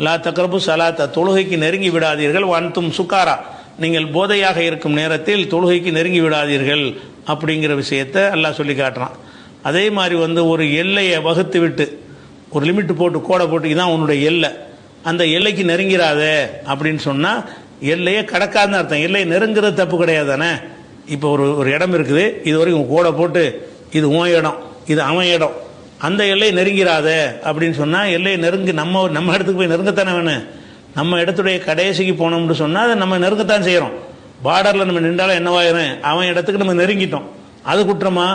லா தக்ரபு சலாத்த, தொழுகைக்கு நெருங்கி விடாதீர்கள், வன்தும் சுக்காரா, நீங்கள் போதையாக இருக்கும் நேரத்தில் தொழுகைக்கு நெருங்கி விடாதீர்கள் அப்படிங்கிற விஷயத்தை அல்லாஹ் சொல்லி காட்டுறான். அதே மாதிரி ஒரு எல்லையை வகுத்து விட்டு, ஒரு லிமிட் போட்டு, கோடை போட்டு, இதான் உன்னுடைய எல்லை, அந்த எல்லைக்கு நெருங்கிறாத அப்படின்னு சொன்னால் எல்லையை கடக்காதுன்னு அர்த்தம். எல்லையை நெருங்குறது தப்பு கிடையாது தானே. இப்போ ஒரு இடம் இருக்குது, இது வரைக்கும் கோடை போட்டு இது உன் இடம், இது அவன் இடம், அந்த எல்லையை நெருங்கிறாத அப்படின்னு சொன்னால் எல்லையை நெருங்கி நம்ம இடத்துக்கு போய் நெருங்கத்தானே வேணும். நம்ம இடத்துடைய கடைசிக்கு போனோம்னு சொன்னால் அதை நம்ம நெருங்கத்தான் செய்கிறோம். பார்டரில் நம்ம நின்றாலும் என்னவாயிரும், அவன் இடத்துக்கு நம்ம நெருங்கிட்டோம், அது குற்றமா?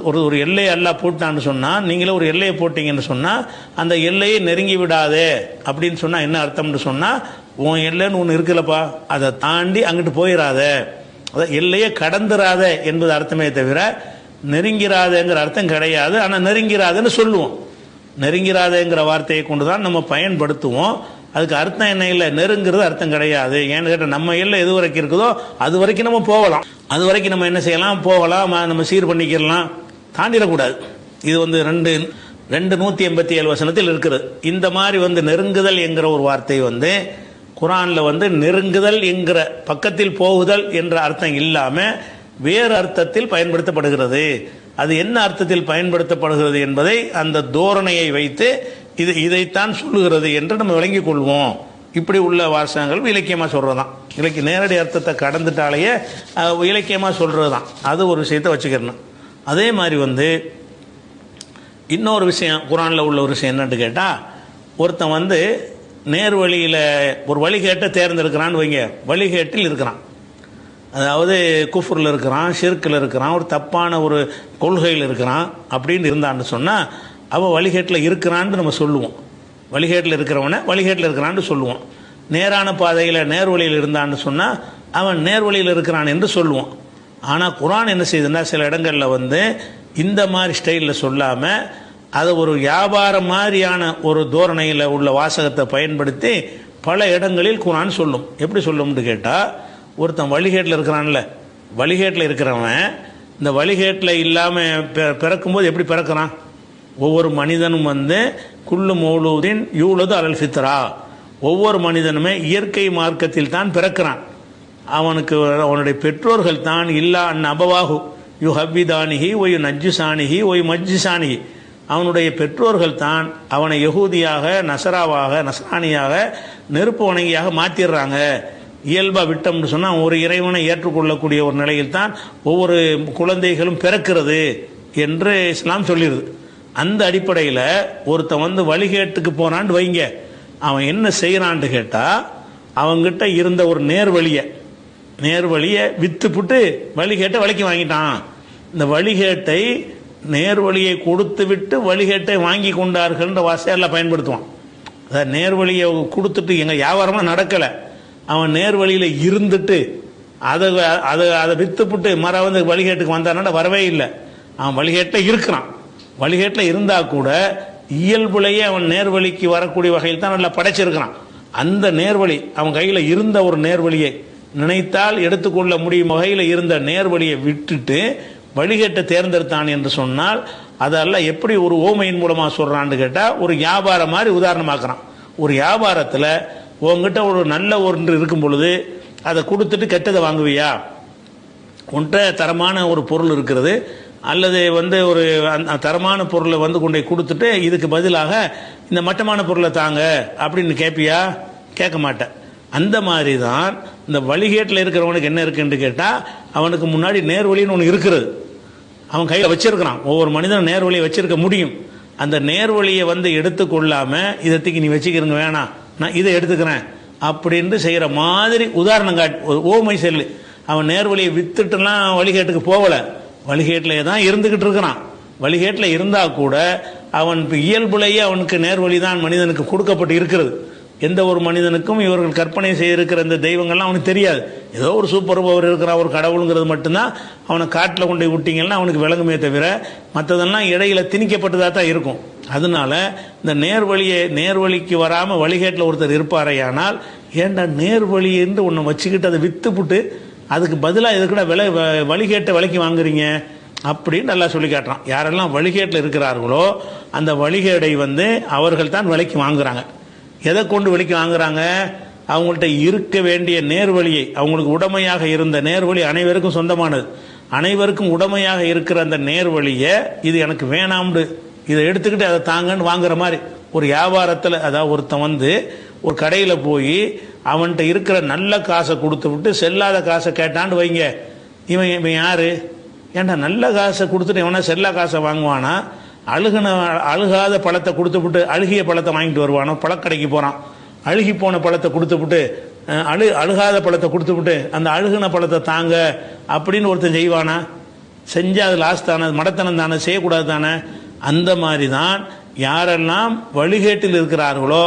ஒரு எல்லையை எல்லாம் போட்டான்னு சொன்னால், நீங்களே ஒரு எல்லையை போட்டீங்கன்னு சொன்னால் அந்த எல்லையை நெருங்கி விடாதே அப்படின்னு சொன்னால் என்ன அர்த்தம்னு சொன்னால், உன் எல்லைன்னு ஒன்று இருக்குல்லப்பா, அதை தாண்டி அங்கிட்டு போயிடாத, அதை எல்லையை கடந்துராத என்பது அர்த்தமே தவிர நெருங்கிறாதேங்கிற அர்த்தம் கிடையாது. ஆனால் நெருங்கிறாதுன்னு சொல்லுவோம். நெருங்கிறாதேங்கிற வார்த்தையை கொண்டு தான் நம்ம பயன்படுத்துவோம். அதுக்கு அர்த்தம் என்ன இல்லை, நெருங்கிறது அர்த்தம் கிடையாது. ஏன்னு கேட்டால் நம்ம எல்லை எது வரைக்கும் இருக்குதோ அது வரைக்கும் நம்ம போகலாம், அது வரைக்கும் நம்ம என்ன செய்யலாம், போகலாம், நம்ம சீர் பண்ணிக்கலாம், தாண்டிடக்கூடாது. இது 2:187 வசனத்தில் இருக்கிறது. இந்த மாதிரி நெருங்குதல் என்கிற ஒரு வார்த்தை குர்ஆனில் நெருங்குதல் என்கிற பக்கத்தில் போகுதல் என்ற அர்த்தம் இல்லாமல் வேறு அர்த்தத்தில் பயன்படுத்தப்படுகிறது. அது என்ன அர்த்தத்தில் பயன்படுத்தப்படுகிறது என்பதை அந்த தோரணையை வைத்து இதைத்தான் சொல்லுகிறது என்று நம்ம விளங்கிக் கொள்வோம். இப்படி உள்ள வாசகங்கள் இலக்கியமாக சொல்கிறது தான். நேரடி அர்த்தத்தை கடந்துட்டாலேயே இலக்கியமாக சொல்கிறது தான். அது ஒரு விஷயத்தை வச்சுக்கிறணும். அதே மாதிரி இன்னொரு விஷயம், குர்ஆனில் உள்ள ஒரு விஷயம் என்னன்னு கேட்டால், ஒருத்தன் நேர் வழியில் ஒரு வழிகேட்டை தேர்ந்தெடுக்கிறான்னு வைங்க, வழிகேட்டில் இருக்கிறான், அதாவது குஃப்ரில் இருக்கிறான், ஷிர்கில் இருக்கிறான், ஒரு தப்பான ஒரு கொள்கையில் இருக்கிறான் அப்படின்னு இருந்தான்னு சொன்னால் அவன் வழிகேட்டில் இருக்கிறான்னு நம்ம சொல்லுவோம். வழிகேட்டில் இருக்கிறவனை வழிகேட்டில் இருக்கிறான்னு சொல்லுவோம். நேரான பாதையில் நேர்வழியில் இருந்தான்னு சொன்னால் அவன் நேர்வழியில் இருக்கிறான் என்று சொல்லுவோம். ஆனால் குர்ஆன் என்ன செய்யுதுன்னா சில இடங்களில் வந்து இந்த மாதிரி ஸ்டைலில் சொல்லாமல் அதை ஒரு வியாபாரம் மாதிரியான ஒரு தோரணையில் உள்ள வாசகத்தை பயன்படுத்தி பல இடங்களில் குர்ஆன் சொல்லும். எப்படி சொல்லும்னு கேட்டால், ஒருத்தன் வழிகேட்டில் இருக்கிறான்ல, வழிகேட்டில் இருக்கிறவன் இந்த வழிகேட்டில் இல்லாமல் பிறக்கும்போது எப்படி பிறக்கிறான்? ஒவ்வொரு மனிதனும் வந்து குல்லு மௌலூதின் யூலது அலல் ஃபித்ரா, ஒவ்வொரு மனிதனுமே இயற்கை மார்க்கத்தில் தான் பிறக்கிறான். அவனுக்கு அவனுடைய பெற்றோர்கள் தான் இல்லா அன் அபவாகு யு ஹப்பிதானிஹி ஒய் நஜ்ஜுசானிஹி ஒய் மஜ்ஜிசானிஹி, அவனுடைய பெற்றோர்கள் தான் அவனை யகூதியாக நசரானியாக நெருப்பு வணங்கியாக மாற்றிடுறாங்க. இயல்பாக விட்டோம்னு சொன்னால் ஒரு இறைவனை ஏற்றுக்கொள்ளக்கூடிய ஒரு நிலையில் தான் ஒவ்வொரு குழந்தைகளும் பிறக்கிறது என்று இஸ்லாம் சொல்லிடுது. அந்த அடிப்படையில் ஒருத்தன் வந்து வழிகேட்டுக்கு போனான்னு வைங்க, அவன் என்ன செய்கிறான்னு கேட்டால், அவங்கிட்ட இருந்த ஒரு நேர்வழியை வித்துப்புட்டு வழிகேட்டை விலைக்கு வாங்கிட்டான். இந்த வழிகேட்டை நேர்வழியை கொடுத்து விட்டு வழிகேட்டை வாங்கி கொண்டார்கள்ன்ற வாசையெல்லாம் பயன்படுத்துவான். அதாவது நேர்வழியை கொடுத்துட்டு எங்கள் வியாபாரமாக நடக்கலை, அவன் நேர்வழியில் இருந்துட்டு அதை வித்துப்புட்டு வந்து வழிகேட்டுக்கு வந்தானா வரவே இல்லை. அவன் வழிகேட்டில் இருக்கிறான். வழிகேட்டில் இருந்தால் கூட இயல்புலையே அவன் நேர்வழிக்கு வரக்கூடிய வகையில் தான் நல்லா படைச்சிருக்கிறான். அந்த நேர்வழி அவன் கையில் இருந்த ஒரு நேர்வழியை நினைத்தால் எடுத்துக்கொள்ள முடியும் வகையில் இருந்த நேர்வழியை விட்டுட்டு வழிகேட்டை தேர்ந்தெடுத்தான் என்று சொன்னால் அதெல்லாம் எப்படி ஒரு ஓமையின் மூலமாக சொல்கிறான்னு கேட்டால், ஒரு வியாபாரம் மாதிரி உதாரணமாக்குறான். ஒரு வியாபாரத்தில் உங்ககிட்ட ஒரு நல்ல ஒன்று இருக்கும் பொழுது அதை கொடுத்துட்டு கெட்டதை வாங்குவியா? உன்கிட்ட தரமான ஒரு பொருள் இருக்கிறது, அல்லது வந்து ஒரு தரமான பொருளை வந்து கொண்டு கொடுத்துட்டு இதுக்கு பதிலாக இந்த மட்டமான பொருளை தாங்க அப்படின்னு கேட்பியா? கேட்க மாட்டேன். அந்த மாதிரி தான் இந்த வழிகேட்டில் இருக்கிறவனுக்கு என்ன இருக்குன்னு கேட்டால், அவனுக்கு முன்னாடி நேர்வழின்னு ஒன்று இருக்கிறது, அவன் கையில் வச்சிருக்கிறான். ஒவ்வொரு மனிதனும் நேர்வழியை வச்சிருக்க முடியும். அந்த நேர்வழியை வந்து எடுத்துக்கொள்ளாமல் இதற்கு நீ வச்சுக்கிறங்க வேணாம், நான் இதை எடுத்துக்கிறேன் அப்படின்ட்டு செய்கிற மாதிரி உதாரணம் காட்டு, ஓமை செல்லு. அவன் நேர்வழியை வித்துட்டுலாம் வழிகேட்டுக்கு போகலை, வழிகேட்டிலே தான் இருந்துக்கிட்டு இருக்கிறான். வழிகேட்டில் இருந்தால் கூட அவன் இயல்புலேயே அவனுக்கு நேர்வழி தான் மனிதனுக்கு கொடுக்கப்பட்டு இருக்கிறது. எந்த ஒரு மனிதனுக்கும் இவர்கள் கற்பனை செய்திருக்கிற இந்த தெய்வங்கள்லாம் அவனுக்கு தெரியாது. ஏதோ ஒரு சூப்பர் பவர் இருக்கிற ஒரு கடவுளுங்கிறது மட்டும்தான் அவனை காட்டில் கொண்டு விட்டீங்கன்னா அவனுக்கு விளங்குமே தவிர மற்றதெல்லாம் இடையில திணிக்கப்பட்டதாக தான் இருக்கும். அதனால இந்த நேர்வழிக்கு வராமல் வழிகேட்டில் ஒருத்தர் இருப்பாரையானால், ஏன்டா நேர்வழி என்று ஒன்று வச்சுக்கிட்டு அதை வித்துப்புட்டு அதுக்கு பதிலாக எதுக்குடா வழிகேட்டை விலைக்கு வாங்குறீங்க அப்படின்னு நல்லா சொல்லி காட்டுறான். யாரெல்லாம் வழிகேட்டில் இருக்கிறார்களோ அந்த வழிகேடை வந்து அவர்கள் தான் விலைக்கு வாங்குறாங்க. எதை கொண்டு விலைக்கு வாங்குறாங்க? அவங்கள்ட்ட இருக்க வேண்டிய நேர்வழியை, அவங்களுக்கு உடமையாக இருந்த நேர்வழி அனைவருக்கும் சொந்தமானது, அனைவருக்கும் உடமையாக இருக்கிற அந்த நேர்வழியை இது எனக்கு வேணாம்னு இதை எடுத்துக்கிட்டு அதை தாங்கன்னு வாங்குற மாதிரி ஒரு வியாபாரத்தில். அதாவது ஒருத்தன் வந்து ஒரு கடையில் போய் அவன்கிட்ட இருக்கிற நல்ல காசை கொடுத்து விட்டு செல்லாத காசை கேட்டான்னு வைங்க, இவன் யாரு? ஏன்டா நல்ல காசை கொடுத்துட்டு எவனா செல்லா காசை வாங்குவானா? அழுகாத பழத்தை கொடுத்து விட்டு அழுகிய பழத்தை வாங்கிட்டு வருவானோ? பழக்கடைக்கு போகிறான், அழுகி போன பழத்தை கொடுத்து விட்டு அழுகாத பழத்தை கொடுத்து விட்டு அந்த அழுகின பழத்தை தாங்க அப்படின்னு ஒருத்தன் செய்வானா? செஞ்சால் அது லாஸ் தானே, மடத்தனம் தானே, செய்யக்கூடாது தானே. அந்த மாதிரி தான் யாரெல்லாம் வழிகேட்டில் இருக்கிறார்களோ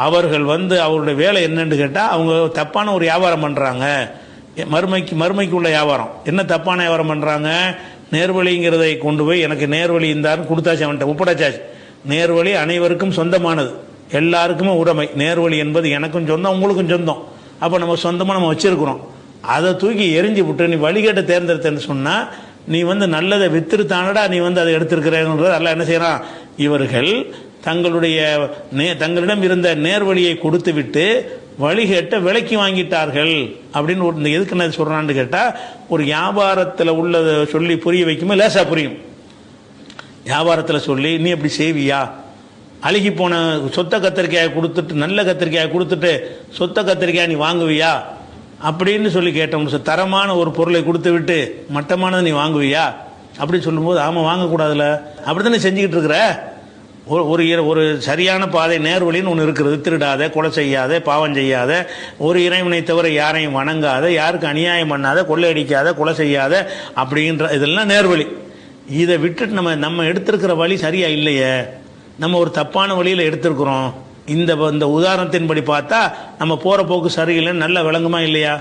அவர்கள் வந்து அவருடைய வேலை என்னன்னு கேட்டால், அவங்க தப்பான ஒரு வியாபாரம் பண்ணுறாங்க. மறுமைக்கு உள்ள வியாபாரம். என்ன தப்பான வியாபாரம் பண்ணுறாங்க? நேர்வழிங்கிறதை கொண்டு போய் எனக்கு நேர்வழி இருந்தாருன்னு கொடுத்தாச்சு, அவன்கிட்ட ஒப்படைச்சாச்சு. நேர்வழி அனைவருக்கும் சொந்தமானது, எல்லாருக்குமே உடைமை. நேர்வழி என்பது எனக்கும் சொந்தம், உங்களுக்கும் சொந்தம். அப்போ நம்ம சொந்தமாக நம்ம வச்சிருக்கிறோம். அதை தூக்கி எரிஞ்சு விட்டு நீ வழிகேட்டை தேர்ந்தெடுத்தேன்னு சொன்னால், நீ வந்து நல்லதை வித்துருத்தானடா நீ வந்து அதை எடுத்திருக்கிறேன்றது அல்ல. என்ன செய்யறான்? இவர்கள் தங்களிடம் இருந்த நேர்வழியை கொடுத்து விட்டு வழிகேட்ட விலைக்கு வாங்கிட்டார்கள் அப்படின்னு ஒரு எதுக்கு என்ன சொல்றான்னு கேட்டா, ஒரு வியாபாரத்தில் உள்ளதை சொல்லி புரிய வைக்குமே லேசா புரியும். வியாபாரத்தில் சொல்லி நீ அப்படி செய்வியா? அழுகி போன சொத்த கத்திரிக்காயை கொடுத்துட்டு நல்ல கத்திரிக்காயை கொடுத்துட்டு சொத்த கத்திரிக்காய் நீ வாங்குவியா அப்படின்னு சொல்லி கேட்டோம். தரமான ஒரு பொருளை கொடுத்து விட்டு மட்டமானதை நீ வாங்குவியா அப்படின்னு சொல்லும்போது, ஆமாம் வாங்கக்கூடாதுல, அப்படி தானே செஞ்சுக்கிட்டு இருக்கிற. ஒரு சரியான பாதை நேர்வழின்னு ஒன்று இருக்கிறது. திருடாத, கொலை செய்யாத, பாவம் செய்யாத, ஒரு இறைவனை தவிர யாரையும் வணங்காத, யாருக்கு அநியாயம் பண்ணாத, கொள்ளையடிக்காத, கொலை செய்யாத அப்படின்ற இதெல்லாம் நேர்வழி. இதை விட்டுட்டு நம்ம எடுத்திருக்கிற வழி சரியா இல்லையே, நம்ம ஒரு தப்பான வழியில் எடுத்திருக்கிறோம். இந்த உதாரணத்தின்படி பார்த்தா நம்ம போற போக்கு சரியில்லைன்னு நல்ல விளங்குமா இல்லையா?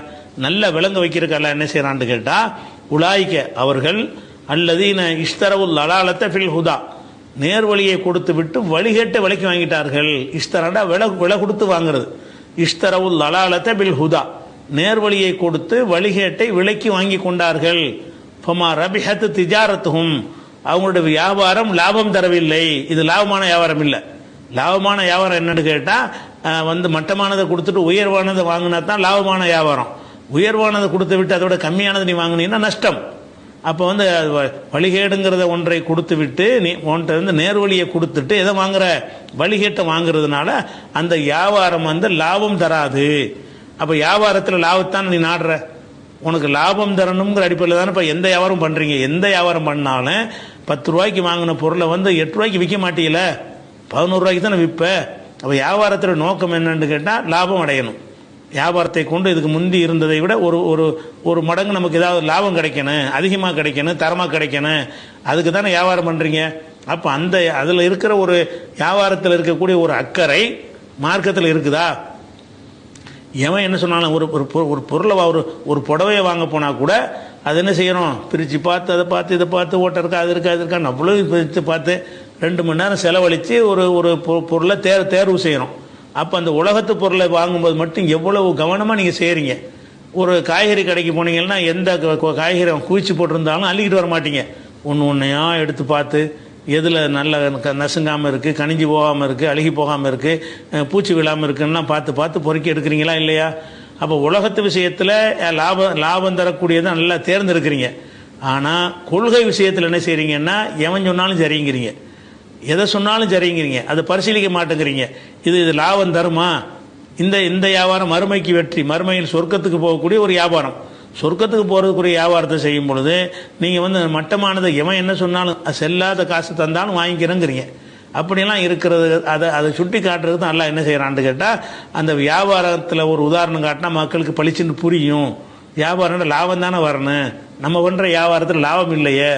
நல்ல விளங்க வைக்கிறக்கல்ல என்ன செய்யறான்னு கேட்டா, உலாய்க்க அவர்கள் அல்லதீன இஷ்தரவுல் லலாலத்த ஃபில் ஹுதா, நேர்வழியை கொடுத்து விட்டு வழிகேட்டை விலைக்கு வாங்கிட்டார்கள். இஷ்தரண்டா விலை கொடுத்து வாங்குறது. இஷ்தரவுல் லலாலத்த பில் ஹுதா, நேர்வழியை கொடுத்து வழிகேட்டை விலைக்கு வாங்கி கொண்டார்கள். ஃபமா ரபிஹத் திஜாரத்துஹும், அவங்களுடைய வியாபாரம் லாபம் தரவில்லை. இது லாபமான வியாபாரம் இல்லை. லாபமான வியாபாரம் என்னன்னு கேட்டா, மட்டமானதை கொடுத்துட்டு உயர்வானதை வாங்கினா தான் லாபமான வியாபாரம். உயர்வானதை கொடுத்து விட்டு அதோட கம்மியானதை நீ வாங்கினீங்கன்னா நஷ்டம். அப்போ வழிகேடுங்கிறத ஒன்றை கொடுத்து விட்டு நீ ஒன்றை நேர்வழியை கொடுத்துட்டு எதை வாங்குற, வழிகேட்டை வாங்குறதுனால அந்த வியாபாரம் லாபம் தராது. அப்போ வியாபாரத்தில் லாபத்தான் நீ நாடுற. உனக்கு லாபம் தரணுங்கிற அடிப்படையில் தானே இப்போ எந்த வியாபாரம் பண்ணுறீங்க. எந்த வியாபாரம் பண்ணாலும் 10 ரூபாய்க்கு வாங்கின பொருளை 8 ரூபாய்க்கு விற்க மாட்டீங்கள, 11 ரூபாய்க்கு தானே விற்ப. அப்போ வியாபாரத்தில் நோக்கம் என்னன்னு கேட்டால் லாபம் அடையணும். வியாபாரத்தை கொண்டு இதுக்கு முந்தி இருந்ததை விட ஒரு மடங்கு நமக்கு ஏதாவது லாபம் கிடைக்கணும், அதிகமாக கிடைக்கணும், தரமாக கிடைக்கணும். அதுக்கு தானே வியாபாரம் பண்ணுறீங்க. அப்போ அதில் இருக்கிற ஒரு வியாபாரத்தில் இருக்கக்கூடிய ஒரு அக்கறை மார்க்கத்தில் இருக்குதா? எவன் என்ன சொன்னாலும் ஒரு பொருளை ஒரு புடவையை வாங்க போனால் கூட அது என்ன செய்யணும், பிரித்து பார்த்து அதை பார்த்து இதை பார்த்து ஓட்ட இருக்கா அது இருக்கா அது இருக்கான்னு அவ்வளோ பிரித்து பார்த்து 2 மணி நேரம் செலவழித்து ஒரு பொருளை தேர்வு செய்யணும். அப்போ அந்த உலகத்து பொருளை வாங்கும்போது மட்டும் எவ்வளவு கவனமாக நீங்கள் செய்கிறீங்க. ஒரு காய்கறி கடைக்கு போனீங்கன்னா எந்த காய்கறி குவிச்சு போட்டிருந்தாலும் அள்ளிக்கிட்டு வர மாட்டீங்க. ஒன்றையா எடுத்து பார்த்து எதில் நல்ல நசுங்காமல் இருக்குது, கனிஞ்சு போகாமல் இருக்குது, அழுகி போகாமல் இருக்குது, பூச்சி விழாமல் இருக்குன்னா பார்த்து பொறுக்கி எடுக்கிறீங்களா இல்லையா? அப்போ உலகத்து விஷயத்தில் லாபம் தரக்கூடியதை நல்லா தேர்ந்தெடுக்கிறீங்க. ஆனால் கொள்கை விஷயத்தில் என்ன செய்கிறீங்கன்னா, எவன் சொன்னாலும் சரிங்கிறீங்க, எதை சொன்னாலும் சரிங்கிறீங்க, அதை பரிசீலிக்க மாட்டேங்கிறீங்க. இது லாபம் தருமா? இந்த வியாபாரம் மறுமைக்கு வெற்றி, மறுமையில் சொர்க்கத்துக்கு போகக்கூடிய ஒரு வியாபாரம். சொர்க்கத்துக்கு போகிறதுக்குரிய வியாபாரத்தை செய்யும் பொழுது நீங்கள் மட்டமானதை எவன் என்ன சொன்னாலும் செல்லாத காசு தந்தாலும் வாங்கிக்கிறேங்கிறீங்க. அப்படிலாம் இருக்கிறது. அதை சுட்டி காட்டுறது தான் நல்லா என்ன செய்கிறான்னு கேட்டால், அந்த வியாபாரத்தில் ஒரு உதாரணம் காட்டினா மக்களுக்கு பளிச்சுன்னு புரியும். வியாபாரம் லாபம் தானே வரணும், நம்ம பண்ணுற வியாபாரத்தில் லாபம் இல்லையே,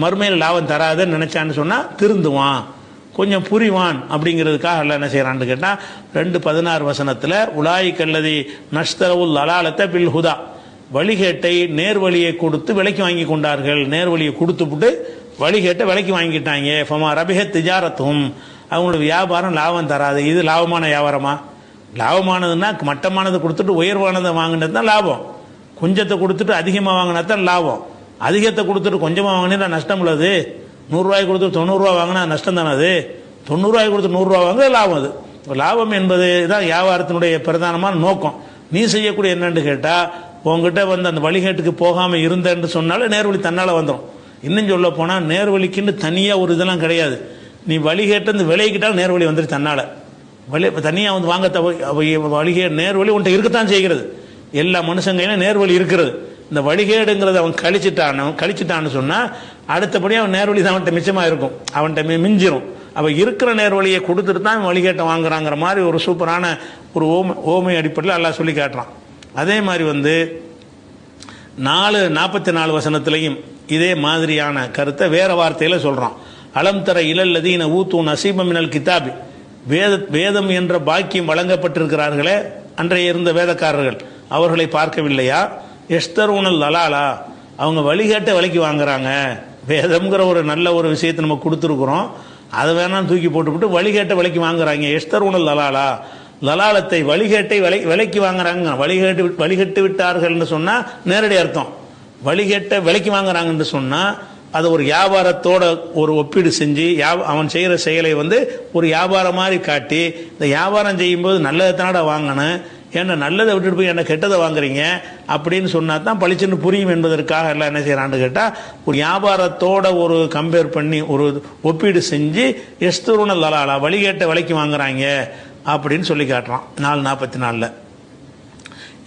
மறுமையில் லாபம் தராதுன்னு நினைச்சான்னு சொன்னால் திருந்துவான், கொஞ்சம் புரிவான். அப்படிங்கிறதுக்காக அல்ல என்ன செய்யறான்னு கேட்டால் 2:16 வசனத்தில் உலாய் கல்லதி நஷ்தரவுல் லலாலத்த பில் ஹுதா, வழிகேட்டை நேர்வழியை கொடுத்து விலைக்கு வாங்கி கொண்டார்கள். நேர்வழியை கொடுத்துவிட்டு வழிகேட்டை விலைக்கு வாங்கிட்டாங்க. ஃபமா ரபிஹத் திஜாரத்தும், அவங்களோட வியாபாரம் லாபம் தராது. இது லாபமான வியாபாரமா? லாபமானதுன்னா மட்டமானதை கொடுத்துட்டு உயர்வானதை வாங்கினது தான் லாபம். கொஞ்சத்தை கொடுத்துட்டு அதிகமாக வாங்கினா தான் லாபம். அதிகத்தை கொடுத்துட்டு கொஞ்சமாக வாங்கினா நஷ்டம் உள்ளது. 100 ரூபாய் கொடுத்து 90 ரூபா வாங்கினா நஷ்டம் தானே அது. 90 ரூபாய் கொடுத்து 100 ரூபா வாங்க லாபம். அது லாபம் என்பது தான் வியாபாரத்தினுடைய பிரதானமான நோக்கம். நீ செய்யக்கூடிய என்னன்னு கேட்டால், உங்ககிட்ட அந்த வழிகேட்டுக்கு போகாமல் இருந்தேன்னு சொன்னாலும் நேர்வழி தன்னால் வந்துடும். இன்னும் சொல்ல போனால் நேர்வழிக்குன்னு தனியாக ஒரு இதெல்லாம் கிடையாது. நீ வழிகேட்டு விலைக்கிட்டாலும் நேர்வழி வந்துட்டு தன்னால். தனியாக வாங்க நேர்வழி உன்ட்ட இருக்கத்தான் செய்கிறது. எல்லா மனுஷங்கையிலும் நேர்வழி இருக்கிறது. இந்த வழிகேடுங்கிறத அவன் கழிச்சிட்டான்னு சொன்னால் அடுத்தபடியாக அவன் நேர்வழி தான் அவன்கிட்ட மிச்சமாக இருக்கும், அவன்கிட்ட மிஞ்சிரும். அவன் இருக்கிற நேர்வழியை கொடுத்துட்டு தான் வழிகேட்டை வாங்குறாங்கிற மாதிரி ஒரு சூப்பரான ஒரு ஓமை அடிப்படையில் எல்லாம் சொல்லி காட்டுறான். அதே மாதிரி 44 வசனத்திலையும் இதே மாதிரியான கருத்தை வேற வார்த்தையில் சொல்கிறான். அலம் தர இலல்லதீன ஊத்து நசீபம் மினல் கிதாபி, வேதம் என்ற பாக்கியம் வழங்கப்பட்டிருக்கிறார்களே அன்றைய இருந்த வேதக்காரர்கள், அவர்களை பார்க்கவில்லையா? எஸ்தரூனல் லலாலா, அவங்க வழிகேட்ட விலைக்கு வாங்குறாங்க. வேதம்ங்கிற ஒரு நல்ல ஒரு விஷயத்தை நம்ம கொடுத்துருக்குறோம், அதை வேணாம் தூக்கி போட்டுவிட்டு வழிகேட்ட விலைக்கு வாங்குறாங்க. எஸ்தரூனல் லலாலா, லலாலத்தை விலைக்கு வாங்குறாங்க. வழிகட்டு விட்டார்கள்னு சொன்னால் நேரடி அர்த்தம். வழிகேட்ட விலைக்கு வாங்குறாங்கன்னு சொன்னால் அதை ஒரு வியாபாரத்தோட ஒரு ஒப்பீடு செஞ்சு அவன் செய்கிற செயலை ஒரு வியாபாரம் மாதிரி காட்டி, இந்த வியாபாரம் செய்யும்போது நல்லதை தானடா வாங்கணும், ஏன்னா நல்லதை விட்டுட்டு போய் என்ன கெட்டதை வாங்குறீங்க அப்படின்னு சொன்னா தான் பளிச்சுன்னு புரியும் என்பதற்காக எல்லாம் என்ன செய்யறான்னு கேட்டால், ஒரு வியாபாரத்தோட ஒரு கம்பேர் பண்ணி ஒரு ஒப்பீடு செஞ்சு எஸ்தூருன லலாலா, வழிகேட்ட விலைக்கு வாங்குறாங்க அப்படின்னு சொல்லி காட்டுறான் 4:44.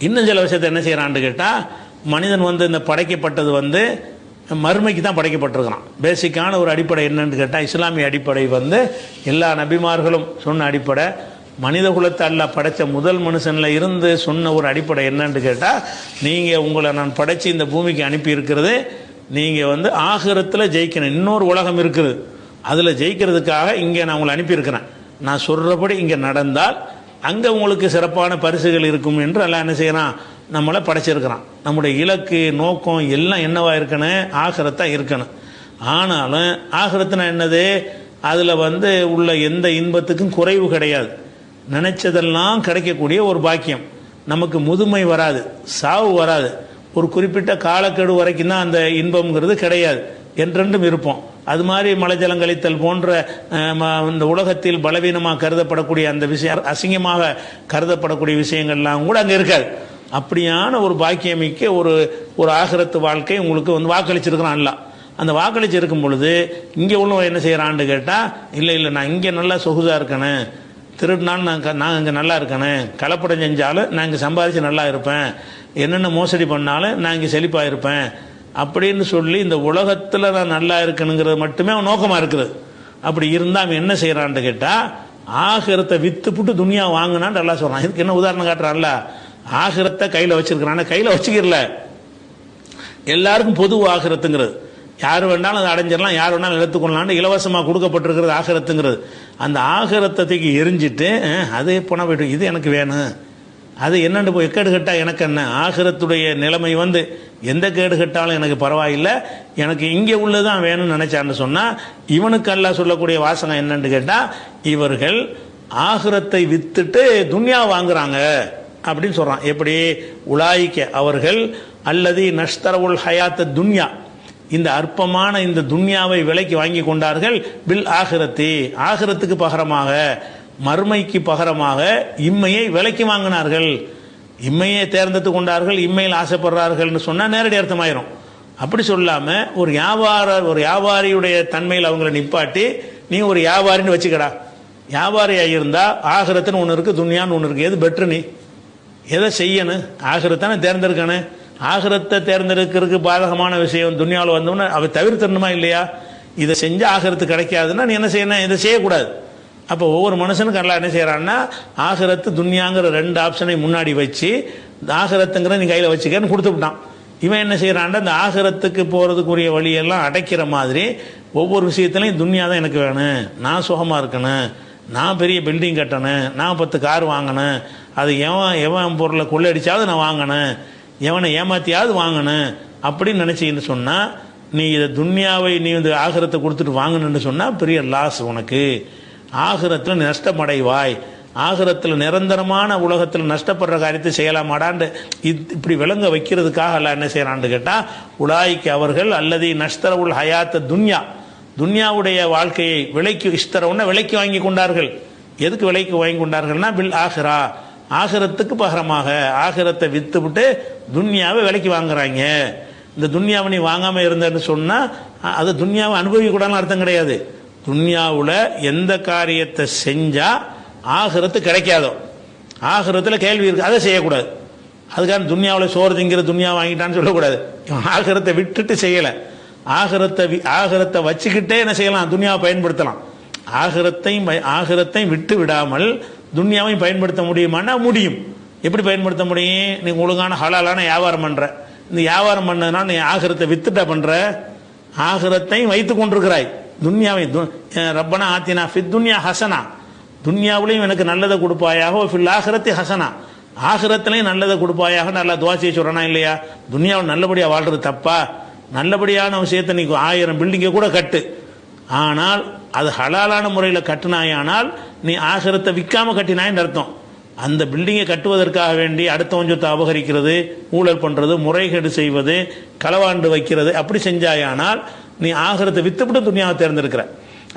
இன்னும் சில விஷயத்தை என்ன செய்யறான்னு கேட்டால், மனிதன் இந்த படைக்கப்பட்டது மறுமைக்கு தான் படைக்கப்பட்டிருக்கிறான். பேசிக்கான ஒரு அடிப்படை என்னன்னு கேட்டால், இஸ்லாமிய அடிப்படை வந்து எல்லா நபிமார்களும் சொன்ன அடிப்படை, மனித குலத்தை அல்லாஹ் படைத்த முதல் மனுஷனில் இருந்து சொன்ன ஒரு அடிப்படை என்னன்னு கேட்டால், நீங்கள் உங்களை நான் படைத்து இந்த பூமிக்கு அனுப்பி இருக்கிறது, நீங்கள் வந்து ஆகிரத்தில் ஜெயிக்கணும். இன்னொரு உலகம் இருக்குது, அதில் ஜெயிக்கிறதுக்காக இங்கே நான் உங்களை அனுப்பியிருக்கிறேன். நான் சொல்கிறபடி இங்கே நடந்தால் அங்கே உங்களுக்கு சிறப்பான பரிசுகள் இருக்கும் என்று எல்லாம் என்ன செய்யறான், நம்மளை படைச்சிருக்கிறான். நம்முடைய இலக்கு நோக்கம் எல்லாம் என்னவா இருக்கணும், ஆகிரத்தாக இருக்கணும். ஆனாலும் ஆகிரத்துனா என்னது, அதில் வந்து உள்ள எந்த இன்பத்துக்கும் குறைவு கிடையாது. நினைச்சதெல்லாம் கிடைக்கக்கூடிய ஒரு பாக்கியம். நமக்கு முதுமை வராது, சாவு வராது. ஒரு குறிப்பிட்ட காலக்கெடு வரைக்கும் தான் அந்த இன்பம்ங்கிறது கிடையாது, என்றென்றும் இருப்போம். அது மாதிரி மலைஜலம் கழித்தல் போன்ற இந்த உலகத்தில் பலவீனமாக கருதப்படக்கூடிய அந்த விஷயம், அசிங்கமாக கருதப்படக்கூடிய விஷயங்கள்லாம் கூட அங்கே இருக்காது. அப்படியான ஒரு பாக்கியமிக்க ஒரு ஆகிரத்து வாழ்க்கை உங்களுக்கு வந்து வாக்களிச்சிருக்கிறான் அல்ல. அந்த வாக்களிச்சு இருக்கும் பொழுது இங்கே உள்ளவன் என்ன செய்கிறான்னு கேட்டால், இல்லை நான் இங்கே நல்லா சொகுசாக இருக்கணும், திருடினாலும் நான் இங்கே நல்லா இருக்கணும், கலப்படம் செஞ்சாலும் நான் இங்கே சம்பாதிச்சு நல்லா இருப்பேன், என்னென்ன மோசடி பண்ணாலும் நான் இங்கே செழிப்பாக இருப்பேன் அப்படின்னு சொல்லி இந்த உலகத்தில் நான் நல்லா இருக்கணுங்கிறது மட்டுமே அவன் நோக்கமாக இருக்குது. அப்படி இருந்தால் அவன் என்ன செய்கிறான்னு கேட்டால், ஆகிரத்தை வித்துப்புட்டு துனியா வாங்கினான்னு நல்லா சொல்கிறான். இதுக்கு என்ன உதாரணம் காட்டுறான்ல, ஆகிரத்தை கையில் வச்சிருக்கிறான், கையில் வச்சுக்கிறல, எல்லாருக்கும் பொது ஆகிரத்துங்கிறது. யார் வேணாலும் அதை அடைஞ்சிடலாம், யார் வேணாலும் எடுத்துக்கொள்ளலான்னு இலவசமாக கொடுக்கப்பட்டிருக்கிறது ஆகிரத்துங்கிறது. அந்த ஆகிரத்தத்துக்கு எரிஞ்சிட்டு அது போனால் போய்ட்டு இது எனக்கு வேணும், அது என்னென்னு போய் கேடு கட்டால் எனக்கு என்ன, ஆகிரத்துடைய நிலைமை வந்து எந்த கேடு கட்டாலும் எனக்கு பரவாயில்லை, எனக்கு இங்கே உள்ளதான் வேணும்னு நினைச்சான்னு சொன்னால், இவனுக்கு அல்லாஹ் சொல்லக்கூடிய வாசகம் என்னன்னு கேட்டால், இவர்கள் ஆகிரத்தை வித்துட்டு துன்யா வாங்குறாங்க அப்படின்னு சொல்கிறான். எப்படி, உலாய்க்க அவர்கள் அல்லது நஷ்தரவுல் ஹயாத்த துன்யா, இந்த அற்பமான இந்த துன்யாவை விலைக்கு வாங்கி கொண்டார்கள், பில் ஆகிரத்தி, ஆகிரத்துக்கு பகரமாக, மறுமைக்கு பகரமாக இம்மையை விலைக்கு வாங்கினார்கள். இம்மையை தேர்ந்தெடுத்து கொண்டார்கள், இம்மையில் ஆசைப்படுறார்கள்னு சொன்னால் நேரடி அர்த்தமாயிரும். அப்படி சொல்லாமல் ஒரு வியாபாரியுடைய தன்மையில் அவங்கள நிப்பாட்டி நீ ஒரு வியாபாரின்னு வச்சுக்கடா, வியாபாரியாக இருந்தால் ஆகிரத்துன்னு ஒன்று இருக்குது, துன்யான்னு ஒன்று இருக்குது, எது பெட்ரு, நீ எதை செய்யணும், ஆகிரத்தானே தேர்ந்தெடுக்கணும். ஆகிரத்தை தேர்ந்தெடுக்கிறதுக்கு பாதகமான விஷயம் துன்யாவில் வந்தோம்னா அவ தவிர்த்தரணுமா இல்லையா? இதை செஞ்சு ஆகிரத்து கிடைக்காதுன்னா நீ என்ன செய்யணும், இதை செய்யக்கூடாது. அப்போ ஒவ்வொரு மனுஷனுக்கு எல்லாம் என்ன செய்கிறான்னா, ஆகிரத்து துன்யாங்கிற ரெண்டு ஆப்ஷனை முன்னாடி வச்சு ஆகிரத்துங்கிற நீ கையில் வச்சுக்கன்னு கொடுத்து விட்டான். இவன் என்ன செய்கிறான்னா, இந்த ஆகிரத்துக்கு போகிறதுக்குரிய வழியெல்லாம் அடைக்கிற மாதிரி ஒவ்வொரு விஷயத்துலையும் துன்யா தான் எனக்கு வேணும், நான் சுகமாக இருக்கணும், நான் பெரிய பில்டிங் கட்டணும், நான் 10 கார் வாங்கணும், அது எவன் பொருளை கொள்ளையடிச்சாவது நான் வாங்கணும், எவனை ஏமாத்தியாவது வாங்கணும் அப்படின்னு நினச்சின்னு சொன்னால், நீ இதை துன்யாவை நீ வந்து ஆகிரத்தை கொடுத்துட்டு வாங்கணுன்னு சொன்னால் பெரிய லாஸ் உனக்கு. ஆகிரத்தில் நஷ்டமடைவாய், ஆகிரத்தில் நிரந்தரமான உலகத்தில் நஷ்டப்படுற காரியத்தை செய்யலாமாடான்னு இப்படி விளங்க வைக்கிறதுக்காக எல்லாம் என்ன செய்யறான்னு கேட்டால், உலாய்க்கு அவர்கள் அல்லது நஷ்டரவுல் ஹயாத்த துன்யா, துன்யாவுடைய வாழ்க்கையை விலைக்கு இஷ்டரவுன்னா விலைக்கு வாங்கி கொண்டார்கள். எதுக்கு விலைக்கு வாங்கி கொண்டார்கள்னா, பில் ஆகிரா, ஆகிரத்துக்கு பகரமாக ஆகிரத்தை வித்துவிட்டு துன்யாவை விலைக்கு வாங்குறாங்க. இந்த துன்யாவை நீ வாங்காமல் இருந்தேன்னு சொன்னால் அது துன்யாவை அனுபவிக்கூடாதுன்னு அர்த்தம் கிடையாது. துன்யாவில் எந்த காரியத்தை செஞ்சால் ஆகிரத்து கிடைக்காதோ, ஆகிரத்தில் கேள்வி இருக்குது, அதை செய்யக்கூடாது. அதுக்கான துன்யாவில் சோறு திங்கிற துன்யா வாங்கிட்டான்னு சொல்லக்கூடாது. ஆகிரத்தை விட்டுட்டு செய்யலை, ஆகிரத்தை வச்சுக்கிட்டே என்ன செய்யலாம், துன்யாவை பயன்படுத்தலாம். ஆகிரத்தையும் விட்டு விடாமல் துன்யாவையும் பயன்படுத்த முடியுமானா முடியும். எப்படி பயன்படுத்த முடியும், நீ ஒழுங்கான ஹலாலான வியாபாரம் பண்ணுற, இந்த வியாபாரம் பண்ணதுனால நீ ஆகிரத்தை வித்துட்டா பண்ணுற, ஆகிரத்தையும் வைத்து கொண்டிருக்கிறாய். துன்யாவை ரப்பனா ஆத்தினா ஃபித் துன்யா ஹசனா, துன்யாவிலையும் எனக்கு நல்லதை கொடுப்பாயாக, ஃபில் ஆகிரத்தி ஹசனா, ஆகிரத்திலையும் நல்லதை கொடுப்பாயாக நல்லா துவா செய்ய சொல்றானா இல்லையா? துன்யாவை நல்லபடியாக வாழ்றது தப்பா? நல்லபடியான விஷயத்தை நீ 1000 பில்டிங்கை கூட கட்டு, ஆனால் அது ஹலாலான முறையில் கட்டினாயானால் நீ ஆகிரத்தை விற்காம கட்டினாயின்னு அர்த்தம். அந்த பில்டிங்கை கட்டுவதற்காக வேண்டி அடுத்தவன் சொத்தை அபகரிக்கிறது, ஊழல் பண்ணுறது, முறைகேடு செய்வது, களவாண்டு வைக்கிறது, அப்படி செஞ்சாயானால் நீ ஆகிரத்தை வித்துவிட்டு துன்யாவை தேர்ந்தெடுக்கிற.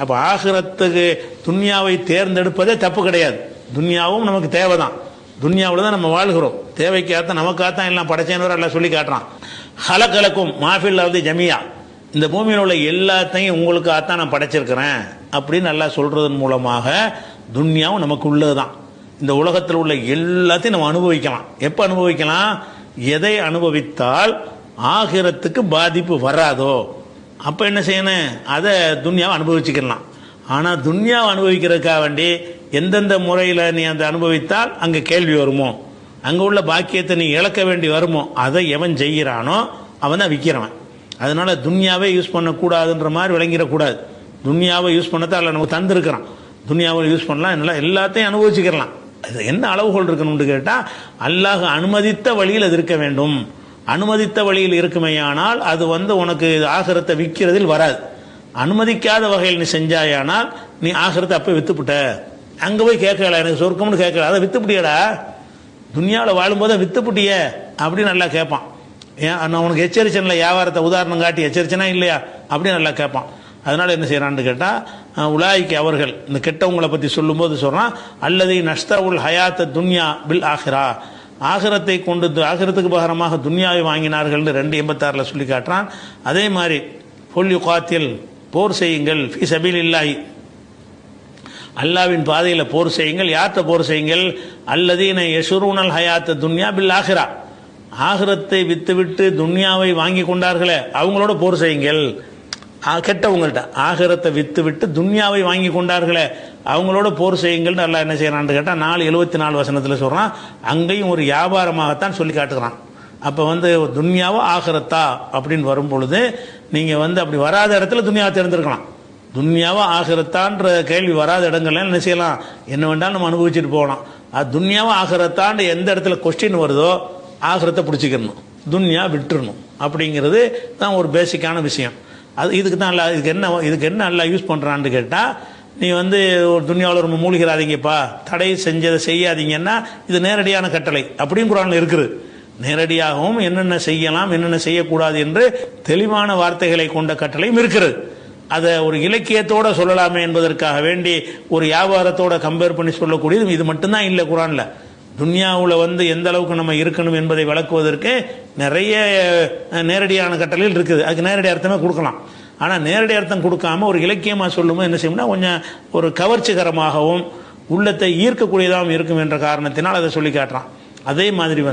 அப்போ ஆகிரத்துக்கு துன்யாவை தேர்ந்தெடுப்பதே தப்பு கிடையாது. துன்யாவும் நமக்கு தேவைதான், துன்யாவில் தான் நம்ம வாழ்கிறோம், தேவைக்காகத்தான் நமக்காகத்தான் எல்லாம் படைச்சேன்னு எல்லாம் சொல்லி காட்டுறான். ஹலகலக்கும் மாஃபில் அவது ஜமியா, இந்த பூமியில் உள்ள எல்லாத்தையும் உங்களுக்காகத்தான் நான் படைச்சிருக்கிறேன் அப்படின்னு நல்லா சொல்றதன் மூலமாக துன்யாவும் நமக்கு உள்ளதுதான். இந்த உலகத்தில் உள்ள எல்லாத்தையும் நம்ம அனுபவிக்கலாம். எப்போ அனுபவிக்கலாம், எதை அனுபவித்தால் ஆகிரத்துக்கு பாதிப்பு வராதோ அப்போ என்ன செய்யணும், அதை துன்யாவை அனுபவிச்சுக்கலாம். ஆனால் துன்யாவை அனுபவிக்கிறதுக்காக வேண்டி எந்தெந்த முறையில் நீ அந்த அனுபவித்தால் அங்கே கேள்வி வருமோ, அங்கே உள்ள பாக்கியத்தை நீ இழக்க வேண்டி வருமோ, அதை எவன் செய்கிறானோ அவன் தான் விற்கிறவன். அதனால துன்யாவே யூஸ் பண்ணக்கூடாதுன்ற மாதிரி விளங்கிடக்கூடாது. துன்யாவை யூஸ் பண்ணத்தான் அல்ல நமக்கு தந்திருக்கிறான். துன்யாவை யூஸ் பண்ணலாம், எல்லாம் எல்லாத்தையும் அனுபவிச்சுக்கலாம். அது என்ன அளவுகோல் இருக்கணும்னு கேட்டால் அல்லாஹ் அனுமதித்த வழியில் அது இருக்க வேண்டும். அனுமதித்த வழியில் இருக்குமையானால் அது உனக்கு ஆகிரத்தை விற்கிறதில் வராது. அனுமதிக்காத வகையில் நீ செஞ்சாயானால் நீ ஆகிரத்தை அப்போ வித்துப்பிட்ட. அங்கே போய் கேட்கல, எனக்கு சொர்க்கம்னு கேட்கல, அதை வித்துப்பிட்டியடா, துன்யாவில் வாழும்போது வித்துப்பிட்டிய அப்படின்னு நல்லா கேட்பான். ஏன் நான் உனக்கு எச்சரிச்சேன்ல, வியாபாரத்தை உதாரணம் காட்டி எச்சரிச்சனா இல்லையா அப்படின்னு நல்லா கேட்பான். அதனால என்ன செய்யறான்னு கேட்டால் உலாய்க்கு அவர்கள் இந்த கெட்டவங்களை பற்றி சொல்லும்போது சொல்றான், அல்லது நஷ்தவுல் ஹயாத்த துன்யா பில் ஆஹிரா, ஆகிரத்தை கொண்டு ஆகிரத்துக்கு பகரமாக துன்யாவை வாங்கினார்கள் 286 சொல்லி காட்டுறான். அதே மாதிரி பொல்யு காத்தில் போர் செய்யுங்கள், ஃபி சபீலில்லாஹி அல்லாவின் பாதையில் போர் செய்யுங்கள். யார்கிட்ட போர் செய்யுங்கள், அல்லதீன யஷ்ரூனல் ஹயாத்த துன்யா பில் ஆஹிரா, ஆகிரத்தை வித்துவிட்டு துன்யாவை வாங்கி கொண்டார்களே அவங்களோட போர் செய்யுங்கள். கெட்டவங்கள்ட்ட ஆகிரத்தை வித்து விட்டு துன்யாவை வாங்கி கொண்டார்களே அவங்களோட போர் செய்யுங்கள். அல்லாஹ் என்ன செய்யறான்னு கேட்டால் 4:74 வசனத்தில் சொல்றான். அங்கேயும் ஒரு வியாபாரமாகத்தான் சொல்லி காட்டுகிறான். அப்போ துன்யாவா ஆகிரத்தா அப்படின்னு வரும் பொழுது நீங்கள் அப்படி வராத இடத்துல துன்யாவை தேர்ந்தெடுக்கலாம். துன்யாவா ஆகிரத்தான்ற கேள்வி வராத இடங்கள்ல என்ன செய்யலாம், என்ன வேண்டாலும் நம்ம அனுபவிச்சுட்டு போகலாம். அது துன்யாவா ஆகிரத்தான்ற எந்த இடத்துல கொஸ்டின் வருதோ ஆகிரத்தை பிடிச்சிக்கணும், துன்யா விட்டுறணும். அப்படிங்கிறது தான் ஒரு பேசிக்கான விஷயம். அது இதுக்கு தான் இதுக்கு என்ன நல்லா யூஸ் பண்ணுறான்னு கேட்டால், நீ ஒரு துன்யாவில் ரொம்ப மூழ்கிறாதீங்கப்பா, தடை செஞ்சதை செய்யாதீங்கன்னா இது நேரடியான கட்டளை அப்படின்னு குர்ஆன்ல இருக்குது. நேரடியாகவும் என்னென்ன செய்யலாம் என்னென்ன செய்யக்கூடாது என்று தெளிவான வார்த்தைகளை கொண்ட கட்டளையும் இருக்கிறது. அதை ஒரு இலக்கியத்தோட சொல்லலாமே என்பதற்காக வேண்டி ஒரு வியாபாரத்தோட கம்பேர் பண்ணி சொல்லக்கூடியது இது மட்டும்தான் இல்லை குர்ஆன்ல. துன்யாவில் எந்த அளவுக்கு நம்ம இருக்கணும் என்பதை விளக்குவதற்கு நிறைய நேரடியான கட்டளைகள் இருக்குது. அதுக்கு நேரடி அர்த்தமே கொடுக்கலாம். ஆனால் நேரடி அர்த்தம் கொடுக்காம ஒரு இலக்கியமாக சொல்லும்போது என்ன செய்யணும்னா கொஞ்சம் ஒரு கவர்ச்சிகரமாகவும் உள்ளத்தை ஈர்க்கக்கூடியதாகவும் இருக்கும் என்ற காரணத்தினால் அதை சொல்லி காட்டுறான். அதே மாதிரி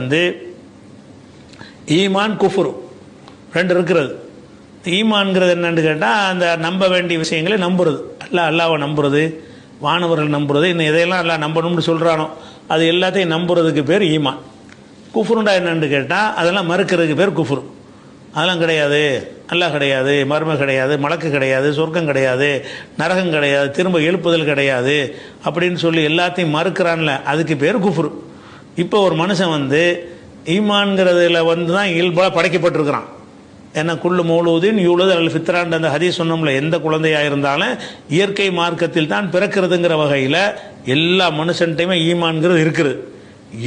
ஈமான் குஃப்ரு ரெண்டு இருக்கிறது. ஈமான்ங்கிறது என்னன்னு கேட்டால் அந்த நம்ப வேண்டிய விஷயங்களை நம்புறது, அல்லாஹ்வை நம்புறது, வானவர்கள் நம்புறது, இன்னும் எதையெல்லாம் அல்லாஹ் நம்பணும்னு சொல்கிறானோ அது எல்லாத்தையும் நம்புறதுக்கு பேர் ஈமான். குஃப்ருண்டா என்னன்னு கேட்டால் அதெல்லாம் மறுக்கிறதுக்கு பேர் குஃப்ரு. அதெல்லாம் கிடையாது, அல்லாஹ் கிடையாது, மர்ம கிடையாது, மலக்கு கிடையாது, சொர்க்கம் கிடையாது, நரகம் கிடையாது, திரும்ப எழுப்புதல் கிடையாது அப்படின்னு சொல்லி எல்லாத்தையும் மறுக்கிறான்ல, அதுக்கு பேர் குஃப்ரு. இப்போ ஒரு மனுஷன் ஈமான்கிறதுல தான் இயல்பாக படைக்கப்பட்டிருக்கிறான். ஏன்னா குள்ளு மௌலூதின் யூலது அல் ஃபித்ரான் அந்த ஹதீஸ் சொன்னோம்ல, எந்த குழந்தையாக இருந்தாலும் இயற்கை மார்க்கத்தில் தான் பிறக்கிறதுங்கிற வகையில் எல்லா மனுஷன்ட்டையுமே ஈமான்கிறது இருக்குது.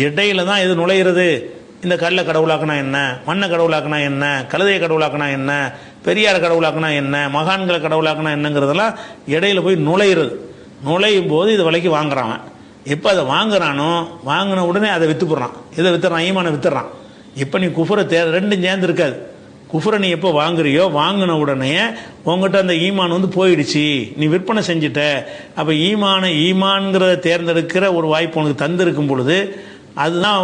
இடையில தான் இது நுழையிறது. இந்த கல்லை கடவுளாக்குனா என்ன, மண்ணை கடவுளாக்குனா என்ன, கழுதையை கடவுளாக்குனா என்ன, பெரியார் கடவுளாக்குனா என்ன, மகான்களை கடவுளாக்குனா என்னங்கிறதெல்லாம் இடையில போய் நுழையிறது. நுழையும் போது இது விலைக்கு வாங்குறான். எப்போ அதை வாங்குறானோ வாங்கின உடனே அதை வித்து போடுறான். இதை வித்துறான், ஈமானை வித்துறான். இப்போ நீ குஃபரை ரெண்டும் சேர்ந்து இருக்காது. குஃபரை நீ எப்போ வாங்குறியோ வாங்கின உடனே உங்ககிட்ட அந்த ஈமான் போயிடுச்சு, நீ விற்பனை செஞ்சுட்ட. அப்போ ஈமான்கிறத தேர்ந்தெடுக்கிற ஒரு வாய்ப்பு உனக்கு தந்திருக்கும் பொழுது, அதுதான்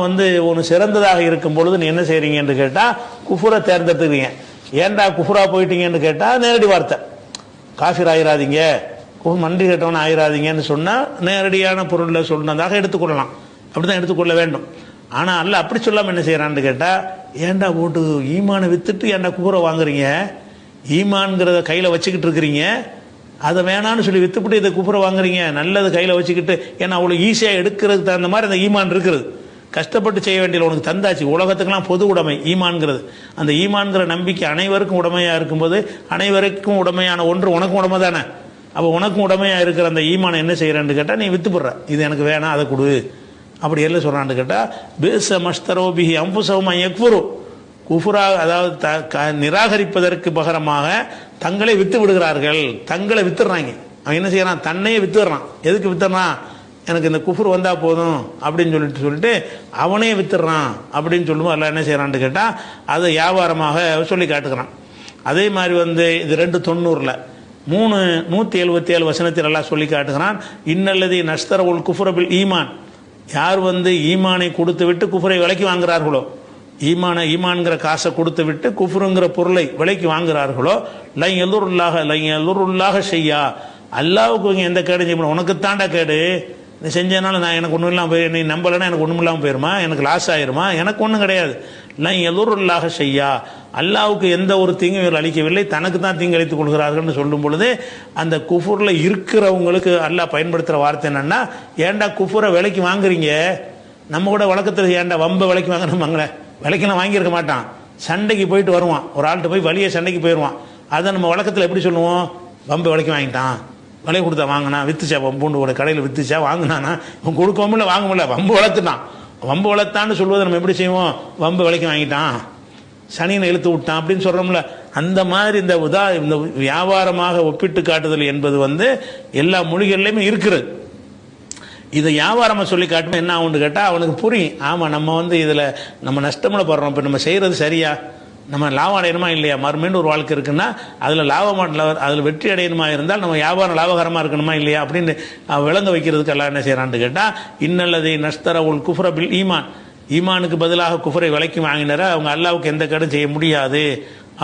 ஒன்று சிறந்ததாக இருக்கும் பொழுது நீ என்ன செய்றீங்கன்னு கேட்டால் குஃபரை தேர்ந்தெடுத்துக்கிறீங்க. ஏன்டா குஃபரா போயிட்டீங்கன்னு கேட்டால் நேரடி வார்த்தை, காஃபிர் ஆயிராதீங்க, மண்டி கட்டவன் ஆயிராதீங்கன்னு சொன்னால் நேரடியான பொருளில் சொன்னதாக எடுத்துக்கொள்ளலாம், அப்படி தான் எடுத்துக்கொள்ள வேண்டும். ஆனால் அல்ல அப்படி சொல்லாமல் என்ன செய்யறான்னு கேட்டால், ஏன்டா போட்டு ஈமானை வித்துட்டு ஏன்டா குஃபரை வாங்குறீங்க, ஈமான்கிறத கையில் வச்சுக்கிட்டு இருக்கிறீங்க, அதை வேணான்னு சொல்லி வித்துப்பிட்டு இதை குஃபரை வாங்குறீங்க, நல்லது கையில் வச்சுக்கிட்டு. ஏன்னா அவ்வளோ ஈஸியாக எடுக்கிறதுக்கு தகுந்த மாதிரி அந்த ஈமான் இருக்குது. கஷ்டப்பட்டு செய்ய வேண்டிய உனக்கு தந்தாச்சு. உலகத்துக்கெல்லாம் பொது உடைமை ஈமான்கிறது. அந்த ஈமான்கிற நம்பிக்கை அனைவருக்கும் உடைமையாக இருக்கும்போது அனைவருக்கும் உடைமையான ஒன்று உனக்கும் உடைமை தானே. அப்போ உனக்கும் உடைமையாக இருக்கிற அந்த ஈமானை என்ன செய்யறேன்னு கேட்டால் நீ வித்துப்படுற, இது எனக்கு வேணாம் அதை கொடு அப்படி எல்லாம் சொல்கிறான்னு கேட்டால், பேச மஸ்தரோபிஹி அம்புசவமா யக்ஃபுரு, குஃபுரா அதாவது நிராகரிப்பதற்கு பகரமாக தங்களை வித்து விடுகிறார்கள், தங்களை வித்துடுறாங்க. அவன் என்ன செய்யறான், தன்னையே வித்துடுறான். எதுக்கு வித்துறான், எனக்கு இந்த குஃபுர் வந்தால் போதும் அப்படின்னு சொல்லிட்டு அவனே வித்துடுறான் அப்படின்னு சொல்லுவோம். எல்லாம் என்ன செய்யறான்னு கேட்டால் அதை வியாபாரமாக சொல்லி காட்டுக்கிறான். அதே மாதிரி இது 2:90 177 வசனத்தில் எல்லாம் சொல்லி காட்டுகிறான். இன்னல்லதி நஷ்தரவுல் குஃபுர பில் ஈமான், யார் ஈமானை கொடுத்து விட்டு குஃபரை விலைக்கு வாங்குறார்களோ, ஈமான்கிற காசை கொடுத்து விட்டு குஃப்ருங்கிற பொருளை விலைக்கு வாங்குறார்களோ லை எல்லூருல்லாக செய்யா, அல்லாவுக்கு எந்த கேடு செய்ய முடியும். உனக்கு தாண்டா கேடு, நீ செஞ்சதுனால நான் எனக்கு ஒன்றும் இல்லாமல் போய், நீ நம்பலைன்னா எனக்கு ஒன்றும் இல்லாமல் போயிருமா, எனக்கு லாஸ் ஆயிருமா, எனக்கு ஒன்றும் கிடையாது. லை எல்லூருல்லாக செய்யா, அல்லாவுக்கு எந்த ஒரு தீங்கும் இவர் அளிக்கவில்லை, தனக்கு தான் தீங்கு அளித்துக் கொள்கிறார்கள்னு சொல்லும் பொழுது அந்த குஃபுரில் இருக்கிறவங்களுக்கு அல்லாஹ் பயன்படுத்துகிற வார்த்தை என்னன்னா, ஏன்டா குஃபுரை விலைக்கு வாங்குறீங்க, நம்ம கூட வழக்கத்தில் ஏன்டா வம்ப விலைக்கு வாங்கணுமாங்களே, விலைக்கெல்லாம் வாங்கியிருக்க மாட்டான், சண்டைக்கு போயிட்டு வருவான், ஒரு ஆள்கிட்ட போய் வழியே சண்டைக்கு போயிடுவான். அதை நம்ம வழக்கத்தில் எப்படி சொல்லுவோம், வம்பு விலைக்கு வாங்கிட்டான், விலை கொடுத்தா வாங்கினா, வித்துச்சா வம்புண்டு ஒரு கடையில் வித்துச்சா வாங்கினானா, இவன் கொடுக்கவும் இல்லை வாங்க முடியல, வம்பு வளர்த்துட்டான், வம்பு வளர்த்தான்னு சொல்வதை நம்ம எப்படி செய்வோம், வம்பு விலைக்கு வாங்கிட்டான், சனியை இழுத்து விட்டான் அப்படின்னு சொல்கிறோம்ல. அந்த மாதிரி இந்த வியாபாரமாக ஒப்பிட்டு காட்டுதல் என்பது எல்லா மொழிகள்லையுமே இருக்கிறது. இதை வியாபாரமாக சொல்லி காட்டுமே என்ன ஆகுன்னு கேட்டால் அவனுக்கு புரியும். ஆமாம், நம்ம இதில் நம்ம நஷ்டமில் படுறோம், இப்போ நம்ம செய்கிறது சரியா, நம்ம லாபம் அடையணுமா இல்லையா, மறுமேண்டு ஒரு வாழ்க்கை இருக்குன்னா அதில் அதில் வெற்றி அடையணுமா இருந்தால் நம்ம வியாபாரம் லாபகரமாக இருக்கணுமா இல்லையா அப்படின்னு விளங்க வைக்கிறதுக்கு எல்லாம் என்ன செய்கிறான்னு கேட்டால், இன்னல்லதை நஷ்தர உல் குஃப்ர பில் ஈமான், ஈமானுக்கு பதிலாக குஃபரை விலைக்கு வாங்கினார அவங்க அல்லாவுக்கு எந்த கடும் செய்ய முடியாது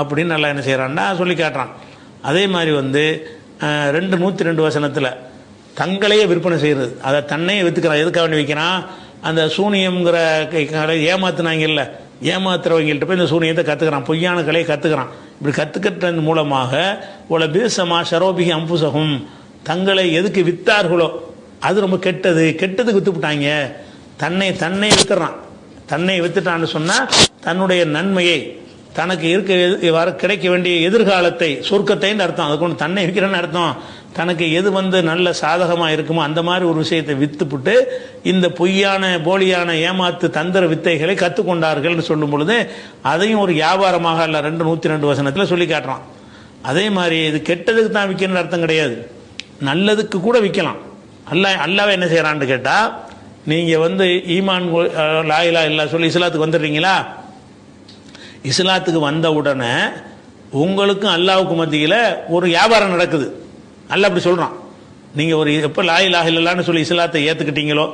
அப்படின்னு நல்லா என்ன செய்கிறான்னா சொல்லி காட்டுறான். அதே மாதிரி 102 வசனத்தில் தங்களையே விற்பனை செய்கிறது, அதை தன்னையே விற்றுக்கிறான். எதுக்காக வேண்டி வைக்கிறான், அந்த சூனியம்ங்கிற ஏமாத்துனாங்கல்ல, ஏமாத்துறவங்கள்ட்ட போய் இந்த சூனியத்தை கற்றுக்கிறான், பொய்யான கலையை கற்றுக்கிறான். இப்படி கற்றுக்கிறது மூலமாக உல பீசமா ஷரோபிகி அம்புசகும், தங்களை எதுக்கு விற்றார்களோ அது ரொம்ப கெட்டதுக்கு விற்றுவிட்டாங்க. தன்னை வித்துறான், தன்னை வித்துட்டான்னு சொன்னால் தன்னுடைய நன்மையை, தனக்கு கிடைக்க வேண்டிய எதிர்காலத்தை, சொர்க்கத்தைன்னு அர்த்தம். அதுக்கு ஒன்று தன்னை விற்கிறேன்னு அர்த்தம். தனக்கு எது நல்ல சாதகமாக இருக்குமோ அந்த மாதிரி ஒரு விஷயத்தை வித்துப்புட்டு இந்த பொய்யான போலியான ஏமாத்து தந்திர வித்தைகளை கற்றுக்கொண்டார்கள்னு சொல்லும் பொழுது அதையும் ஒரு வியாபாரமாக அல்ல 102 வசனத்தில் சொல்லி காட்டுறான். அதே மாதிரி இது கெட்டதுக்கு தான் விற்கணும்னு அர்த்தம் கிடையாது, நல்லதுக்கு கூட விற்கலாம். அல்லாவே என்ன செய்யறான்னு கேட்டால், நீங்கள் ஈமான் லா இலாஹ இல்லல்லாஹ் சொல்லி இஸ்லாத்துக்கு வந்துடுறீங்களா, இஸ்லாத்துக்கு வந்த உடனே உங்களுக்கும் அல்லாவுக்கும் மத்தியில் ஒரு வியாபாரம் நடக்குது. அல்லாஹ் அப்படி சொல்கிறான், நீங்கள் எப்போ லா இலாஹ இல்லல்லாஹ்னு சொல்லி இஸ்லாத்தை ஏற்றுக்கிட்டீங்களோ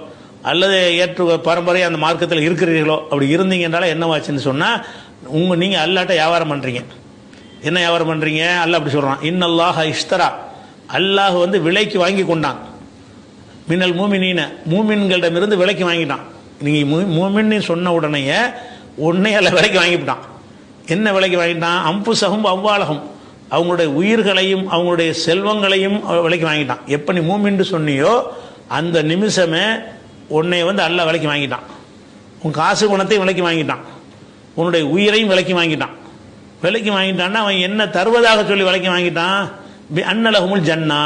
அல்லது பரம்பரையாக அந்த மார்க்கத்தில் இருக்கிறீர்களோ, அப்படி இருந்தீங்க என்றால் என்னவாச்சுன்னு சொன்னால் நீங்கள் அல்லாட்ட வியாபாரம் பண்ணுறீங்க. என்ன வியாபாரம் பண்ணுறீங்க, அல்லாஹ் அப்படி சொல்கிறான், இன்னல்லாஹ இஷ்தரா, அல்லாஹ் விலைக்கு வாங்கி கொண்டான், மின்னல் மூமினீன, மூமின்களிடமிருந்து விலைக்கு வாங்கிட்டான். நீங்கள் மூமின்னு சொன்ன உடனேயே அல்ல விலைக்கு வாங்கிவிட்டான். என்ன விலைக்கு வாங்கிட்டான், அம்புசகும் அவ்வாலகம், அவங்களுடைய உயிர்களையும் அவங்களுடைய செல்வங்களையும் விலைக்கு வாங்கிட்டான். எப்போ நீ மூமின்னு சொன்னியோ அந்த நிமிஷமே உன்னை அல்லாஹ் விலைக்கு வாங்கிட்டான். உன் காசு குணத்தையும் விலைக்கு வாங்கிட்டான், உன்னுடைய உயிரையும் விலைக்கு வாங்கிட்டான். விலைக்கு வாங்கிட்டான்னா அவன் என்ன தருவதாக சொல்லி விலைக்கு வாங்கிட்டான், அன்னலகுமுல் ஜன்னா,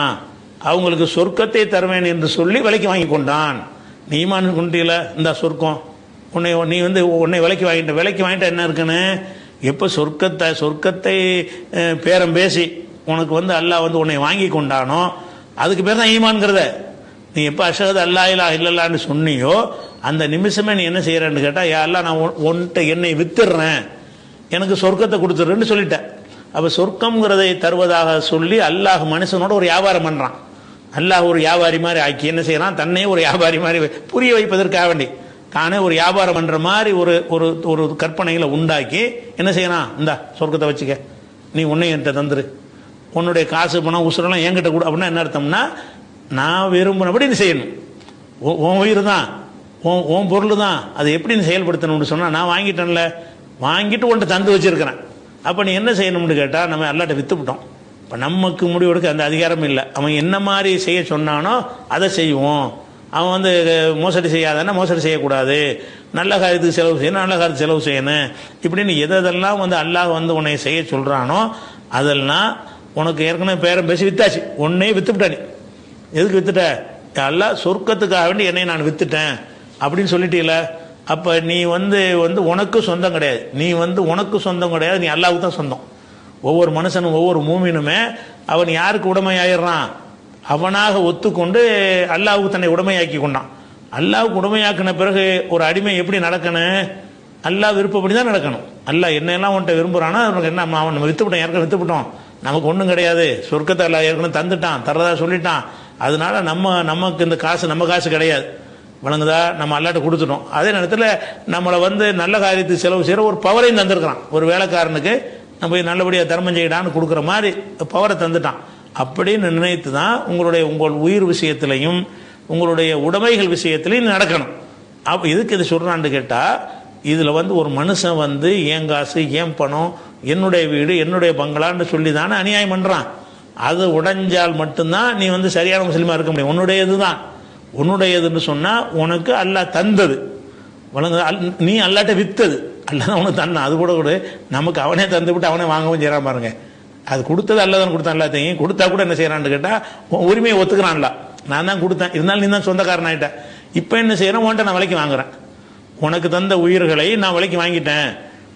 அவங்களுக்கு சொர்க்கத்தை தருவேன் என்று சொல்லி விலைக்கு வாங்கி கொண்டான். நீ ஈமான் கொண்டீல, இந்த சொர்க்கம் நீ உன்னை விலைக்கு வாங்கிட்ட என்ன இருக்குன்னு, எப்போ சொர்க்கத்தை பேரம் பேசி உனக்கு அல்லாஹ் உன்னை வாங்கி கொண்டானோ அதுக்கு பேர் தான் ஈமான்ங்கிறத. நீ எப்போ அஷ்ஹது அல்லா இலாஹ இல்லல்லாஹ்னு சொன்னியோ அந்த நிமிஷமே நீ என்ன செய்யறன்னு கேட்டால், யா அல்லாஹ் நான் உன்கிட்ட என்னை வித்துடுறேன், எனக்கு சொர்க்கத்தை கொடுத்துடுறேன்னு சொல்லிட்டேன். அப்போ சொர்க்கம்ங்கிறதை தருவதாக சொல்லி அல்லாஹ் மனுஷனோட ஒரு வியாபாரம் பண்ணுறான். அல்லாஹ் ஒரு வியாபாரி மாதிரி ஆக்கி என்ன செய்யறான், தன்னையே ஒரு வியாபாரி மாதிரி புரிய வைப்பதற்காக வேண்டி தானே ஒரு வியாபாரம் பண்ற மாதிரி ஒரு கற்பனைகளை உண்டாக்கி என்ன செய்யறான், இந்த சொர்க்கத்தை வச்சுக்க, நீ உன்னை என்கிட்ட தந்துரு, உன்னுடைய காசு பணம் உசுரெல்லாம் என்கிட்ட கூட. அப்படின்னா என்ன அர்த்தம்னா, நான் விரும்பினபடி நீ செய்யணும், உன் உயிர் தான் உன் பொருள் தான், அதை எப்படி நீ செயல்படுத்தணும்னு சொன்னா, நான் வாங்கிட்டேன்ல, வாங்கிட்டு உன்கிட்ட தந்து வச்சிருக்கிறேன், அப்போ நீ என்ன செய்யணும்னு கேட்டால் நம்ம அல்லாட்ட வித்துவிட்டோம். இப்போ நமக்கு முடிவெடுக்க அந்த அதிகாரம் இல்லை. அவன் என்ன மாதிரி செய்ய சொன்னானோ அதை செய்வோம். அவன் மோசடி செய்யாதானே மோசடி செய்யக்கூடாது, நல்ல காரியத்துக்கு செலவு செய்யணும், நல்ல காரியத்துக்கு செலவு செய்யணும், இப்படின்னு எதெல்லாம் அல்லாஹ் உன்னை செய்ய சொல்கிறானோ அதெல்லாம் உனக்கு ஏற்கனவே பேரம் பேசி வித்தாச்சு, உன்னையே வித்துவிட்டானி. எதுக்கு வித்துட்ட, அல்லாஹ் சொர்க்கத்துக்காக வேண்டி என்னை நான் வித்துட்டேன் அப்படின்னு சொல்லிட்டீல. அப்போ நீ உனக்கு சொந்தம் கிடையாது, நீ உனக்கு சொந்தம் கிடையாது, நீ அல்லாஹ்வுக்கு தான் சொந்தம். ஒவ்வொரு மனுஷனும் ஒவ்வொரு மூமினுமே அவன் யாருக்கு உடைமையாயிடுறான், அவனாக ஒத்துக்கொண்டு அல்லாஹ்வுக்கு தன்னை உடைமையாக்கி கொண்டான். அல்லாஹ்வுக்கு உடைமையாக்கின பிறகு ஒரு அடிமை எப்படி நடக்கணும், அல்லாஹ் விருப்பப்படி தான் நடக்கணும். அல்லாஹ் என்னெல்லாம் உன்ட்ட விரும்புகிறானோ அவனுக்கு என்ன, அவன் நம்ம வித்துவிட்டோம், ஏற்கனவே வித்துவிட்டோம், நமக்கு ஒன்றும் கிடையாது, சொர்க்கத்தை அல்லாஹ் ஏற்கனவே தந்துட்டான், தரதா சொல்லிட்டான், அதனால நமக்கு இந்த காசு நம்ம காசு கிடையாது, வழங்குதா, நம்ம அல்லாட்ட கொடுத்துட்டோம். அதே நேரத்தில் நம்மளை வந்து நல்ல காரியத்துக்கு செலவு செய்கிற ஒரு பவரையும் தந்திருக்கிறான். ஒரு வேலைக்காரனுக்கு நம்ம போய் நல்லபடியாக தர்மம் செய்யடான்னு கொடுக்குற மாதிரி பவரை தந்துட்டான். அப்படின்னு நினைத்து தான் உங்கள் உயிர் விஷயத்திலையும் உங்களுடைய உடைமைகள் விஷயத்திலையும் நடக்கணும். அப்போ இதுக்கு இது சொல்கிறான்னு கேட்டால், இதில் வந்து ஒரு மனுஷன் வந்து ஏன் காசு ஏன் பணம் என்னுடைய வீடு என்னுடைய பங்களான்னு சொல்லி தானே அநியாயம் பண்ணுறான். அது உடைஞ்சால் மட்டும்தான் நீ வந்து சரியான முஸ்லீமாக இருக்க முடியும். உன்னுடையது தான். உன்னுடையதுன்னு சொன்னால் உனக்கு அல்லாஹ் தந்தது வழங்க, நீ அல்லாட்ட வித்தது அல்லாஹ் உனக்கு தந்தான். அது கூட கூட நமக்கு அவனே தந்து விட்டு அவனே வாங்கவும் செய்கிறான் பாருங்க. அது கொடுத்தது அல்ல தான் கொடுத்தான். எல்லாத்தையும் கொடுத்தா கூட என்ன செய்யறான்னு கேட்டால் உரிமையை ஒத்துக்கிறான்ல. நான் தான் கொடுத்தேன், இருந்தாலும் நீ தான் சொந்தக்காரன் ஆகிட்டேன். இப்போ என்ன செய்யறேன், உன்ட்ட நான் விலைக்கு வாங்குறேன். உனக்கு தந்த உயிர்களை நான் விலைக்கு வாங்கிட்டேன்,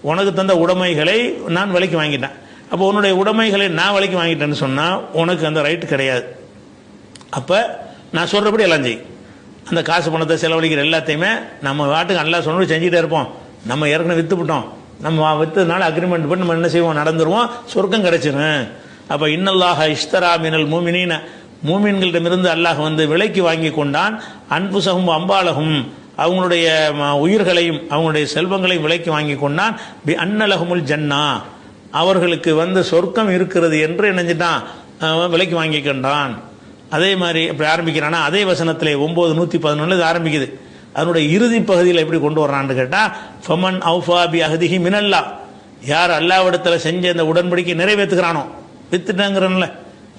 உனக்கு தந்த உடைமைகளை நான் விலைக்கு வாங்கிட்டேன். அப்போ உன்னுடைய உடைமைகளை நான் விலைக்கு வாங்கிட்டேன்னு சொன்னால் உனக்கு அந்த ரைட்டு கிடையாது. அப்போ நான் சொல்கிறபடி எல்லாம் செய். அந்த காசு பணத்தை செலவழிக்கிற எல்லாத்தையுமே நம்ம வாட்டுக்கு நல்லா சொன்னபடி செஞ்சுட்டே இருப்போம். நம்ம ஏற்கனவே விற்றுவிட்டோம், நம்ம விற்றதுனால அக்ரிமெண்ட் பண்ணி நம்ம என்ன செய்வோம், நடந்துருவோம், சொர்க்கம் கிடைச்சிடும். அப்போ இன்னல்லாஹ இஷ்தரா மினல் மூமினீன, மூமின்களிடமிருந்து அல்லாஹ் வந்து விலைக்கு வாங்கி கொண்டான். அன்புசகும் அம்பாலகும், அவங்களுடைய உயிர்களையும் அவங்களுடைய செல்வங்களையும் விலைக்கு வாங்கி கொண்டான். பி அன்னலகுமுல் ஜன்னா, அவர்களுக்கு வந்து சொர்க்கம் இருக்கிறது என்று நினைஞ்சிட்டான், விலைக்கு வாங்கி கொண்டான். அதே மாதிரி இப்படி ஆரம்பிக்கிறானா, அதே வசனத்திலே 9:111 ஆரம்பிக்குது. அதனுடைய இறுதி பகுதியில் எப்படி கொண்டு வர்றான்னு கேட்டால், ஃபமன் அவுஃபா பி அஹதிஹி மினல்லா, யார் அல்லாஹ்விடத்தில் செஞ்ச அந்த உடன்படிக்கை நிறைவேற்றுகிறானோ, வித்துட்டேங்கிறன்ல,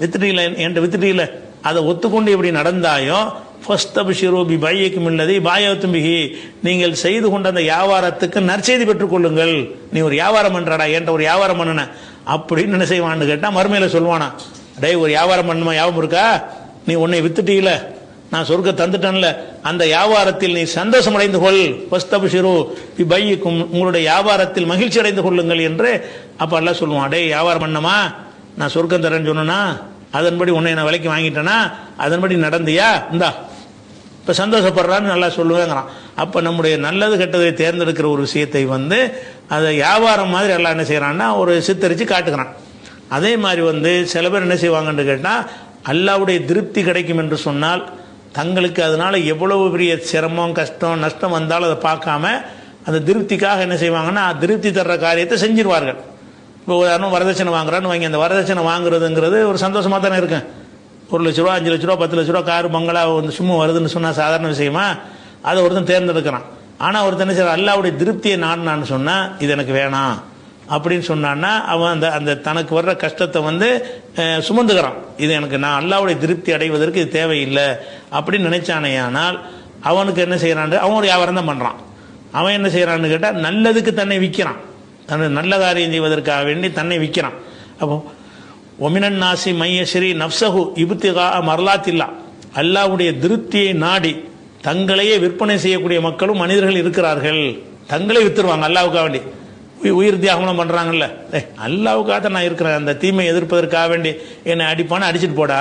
வித்துட்டீங்கள என்கிட்ட வித்துட்டீங்கள, அதை ஒத்துக்கொண்டு எப்படி நடந்தாயோ, ஃபஸ்தப்ஷிரு பி பையக்கும் இல்லதி பாயத்தும் பிஹி, நீங்கள் செய்து கொண்ட அந்த வியாபாரத்துக்கு நற்செய்தி பெற்றுக்கொள்ளுங்கள். நீ ஒரு வியாபாரம் பண்றடா, என்கிட்ட ஒரு வியாபாரம் பண்ணுன அப்படின்னு என்ன செய்வான்னு கேட்டால் மறுமையில சொல்வானா, டே ஒரு வியாபாரம் பண்ணுமா, ஞாபகம் இருக்கா, நீ உன்னை வித்துட்டீல, நான் சொர்க்க தந்துட்டேன்ல, அந்த வியாபாரத்தில் நீ சந்தோஷம் அடைந்து கொள். ஃபஸ்தப்ஷிரு பி பையக்கும், உங்களுடைய வியாபாரத்தில் மகிழ்ச்சி அடைந்து கொள்ளுங்கள் என்று அப்ப எல்லாம் சொல்லுவான். டே வியாபாரம் பண்ணமா, நான் சொர்க்கம் தரேன்னு சொன்னா, அதன்படி உன்னை நான் விலைக்கு வாங்கிட்டேனா, அதன்படி நடந்தியா, இந்தா இப்போ சந்தோஷப்படுறான்னு நல்லா சொல்லுவேங்கிறான். அப்போ நம்முடைய நல்லது கெட்டதை தேர்ந்தெடுக்கிற ஒரு விஷயத்தை வந்து அதை வியாபாரம் மாதிரி எல்லாம் என்ன செய்யறான்னா ஒரு சித்தரித்து காட்டுகிறான். அதே மாதிரி வந்து சில பேர் என்ன செய்வாங்கன்னு கேட்டால், அல்லாஹ்வுடைய திருப்தி கிடைக்கும் என்று சொன்னால் தங்களுக்கு அதனால எவ்வளவு பெரிய சிரமம் கஷ்டம் நஷ்டம் வந்தாலும் அதை பார்க்காம அந்த திருப்திக்காக என்ன செய்வாங்கன்னா திருப்தி தர்ற காரியத்தை செஞ்சிருவார்கள். இப்போ உதாரணம் வரதட்சணை வாங்குறான்னு வாங்கி, அந்த வரதட்சணை வாங்குறதுங்கிறது ஒரு சந்தோஷமாக தானே இருக்கும். 1 லட்ச ரூபா 5 லட்ச ரூபா 10 லட்ச ரூபா காரு பங்களா வந்து சும்மா வருதுன்னு சொன்னால் சாதாரண விஷயமா, அதை ஒருத்தன் தேர்ந்தெடுக்கிறான். ஆனால் ஒருத்தன் என்ன செய்யறான், அல்லாஹ்வுடைய திருப்தியை நான்னு சொன்னால் இது எனக்கு வேணாம் அப்படின்னு சொன்னான்னா அவன் அந்த அந்த தனக்கு வர்ற கஷ்டத்தை வந்து சுமந்துக்கிறான். இது எனக்கு, நான் அல்லாஹ்வுடைய திருப்தி அடைவதற்கு இது தேவையில்லை அப்படின்னு நினைச்சானே. ஆனால் அவனுக்கு என்ன செய்யறான், அவன் ஒரு வியாபாரம் தான் பண்ணுறான். அவன் என்ன செய்யறான்னு கேட்டால் நல்லதுக்கு தன்னை விற்கிறான், தன்னை நல்ல காரியம் செய்வதற்காக வேண்டி தன்னை விற்கிறான். அப்போ ஒமினன் நாசி மையஸ்ரீ நப்சஹு இப்திகா மர்லாத்தில்லா, அல்லாஹ்வுடைய திருப்தியை நாடி தங்களையே விற்பனை செய்யக்கூடிய மக்களும் மனிதர்கள் இருக்கிறார்கள். தங்களை வித்துருவாங்க அல்லாஹ்வுக்காக வேண்டி, உயிர் தியாகம்லாம் பண்றாங்கல்ல, அல்லாஹ்வுக்காக தான் நான் இருக்கிறேன், அந்த தீமை எதிர்ப்பதற்காக வேண்டி என்னை அடிப்பான அடிச்சுட்டு போடா,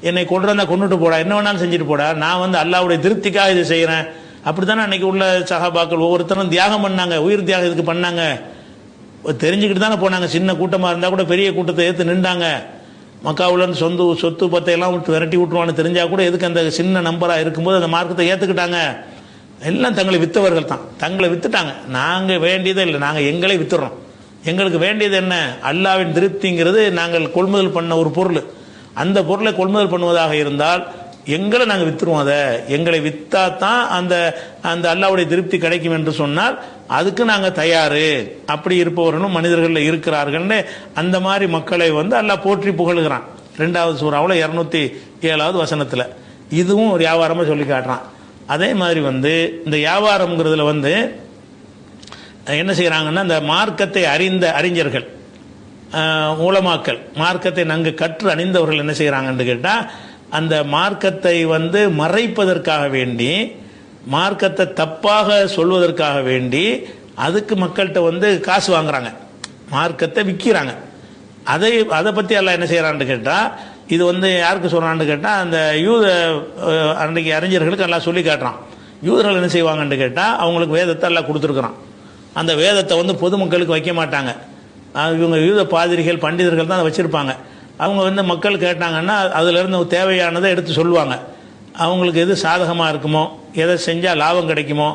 என்னை கொண்டுறதா கொண்டுட்டு போடா, என்ன வேணாலும் செஞ்சுட்டு போடா, நான் வந்து அல்லாஹ்வுடைய திருப்திக்காக இது செய்யறேன். அப்படித்தானே அன்னைக்கு உள்ள சஹாபாக்கள் ஒவ்வொருத்தரும் தியாகம் பண்ணாங்க, உயிர் தியாகம் இதுக்கு பண்ணாங்க. தெரிஞ்சுக்கிட்டு தானே போனாங்க. சின்ன கூட்டமாக இருந்தால் கூட பெரிய கூட்டத்தை ஏற்று நின்றாங்க. மக்காவுலன்னு சொத்து பத்தையெல்லாம் விரட்டி விட்டுருவான்னு தெரிஞ்சா கூட எதுக்கு அந்த சின்ன நம்பராக இருக்கும்போது அந்த மார்க்கத்தை ஏற்றுக்கிட்டாங்க. எல்லாம் தங்களை விற்றவர்கள் தான், தங்களை வித்துட்டாங்க. நாங்கள் வேண்டியதே இல்லை, நாங்கள் எங்களை வித்துறோம். எங்களுக்கு வேண்டியது என்ன, அல்லாஹ்வின் திருப்திங்கிறது நாங்கள் கொள்முதல் பண்ண ஒரு பொருள். அந்த பொருளை கொள்முதல் பண்ணுவதாக இருந்தால் எங்களை நாங்கள் வித்துருவோம். அதை எங்களை வித்தா தான் அந்த அந்த அல்லாஹ்வுடைய திருப்தி கிடைக்கும் என்று சொன்னால் அதுக்கு நாங்கள் தயாரு. அப்படி இருப்பவர்களும் மனிதர்கள் இருக்கிறார்கள்னு அந்த மாதிரி மக்களை வந்து அல்லாஹ் போற்றி புகழுகிறான். 2வது சூறாவில் 207வது வசனத்தில் இதுவும் ஒரு வியாபாரமாக சொல்லி காட்டுறான். அதே மாதிரி வந்து இந்த வியாபாரம்ங்கிறதுல வந்து என்ன செய்கிறாங்கன்னா, இந்த மார்க்கத்தை அறிந்த அறிஞர்கள் உலமாக்கள், மார்க்கத்தை நன்கு கற்று அணிந்தவர்கள் என்ன செய்கிறாங்கன்னு கேட்டால், அந்த மார்க்கத்தை வந்து மறைப்பதற்காக வேண்டி, மார்க்கத்தை தப்பாக சொல்வதற்காக வேண்டி அதுக்கு மக்கள்கிட்ட வந்து காசு வாங்குறாங்க, மார்க்கத்தை விற்கிறாங்க. அதை பற்றி எல்லாம் என்ன செய்கிறான்னு கேட்டால், இது வந்து யாருக்கு சொல்கிறான்னு கேட்டால், அந்த யூத அன்றைக்கு அறிஞர்களுக்கு எல்லாம் சொல்லி காட்டுறான். யூதர்கள் என்ன செய்வாங்கன்னு கேட்டால், அவங்களுக்கு வேதத்தை எல்லாம் கொடுத்துருக்குறான். அந்த வேதத்தை வந்து பொதுமக்களுக்கு வைக்க மாட்டாங்க. இவங்க யூத பாதிரிகள் பண்டிதர்கள் தான் அதை வச்சுருப்பாங்க. அவங்க வந்து மக்கள் கேட்டாங்கன்னா அதிலிருந்து தேவையானதை எடுத்து சொல்லுவாங்க. அவங்களுக்கு எது சாதகமாக இருக்குமோ, எதை செஞ்சால் லாபம் கிடைக்குமோ,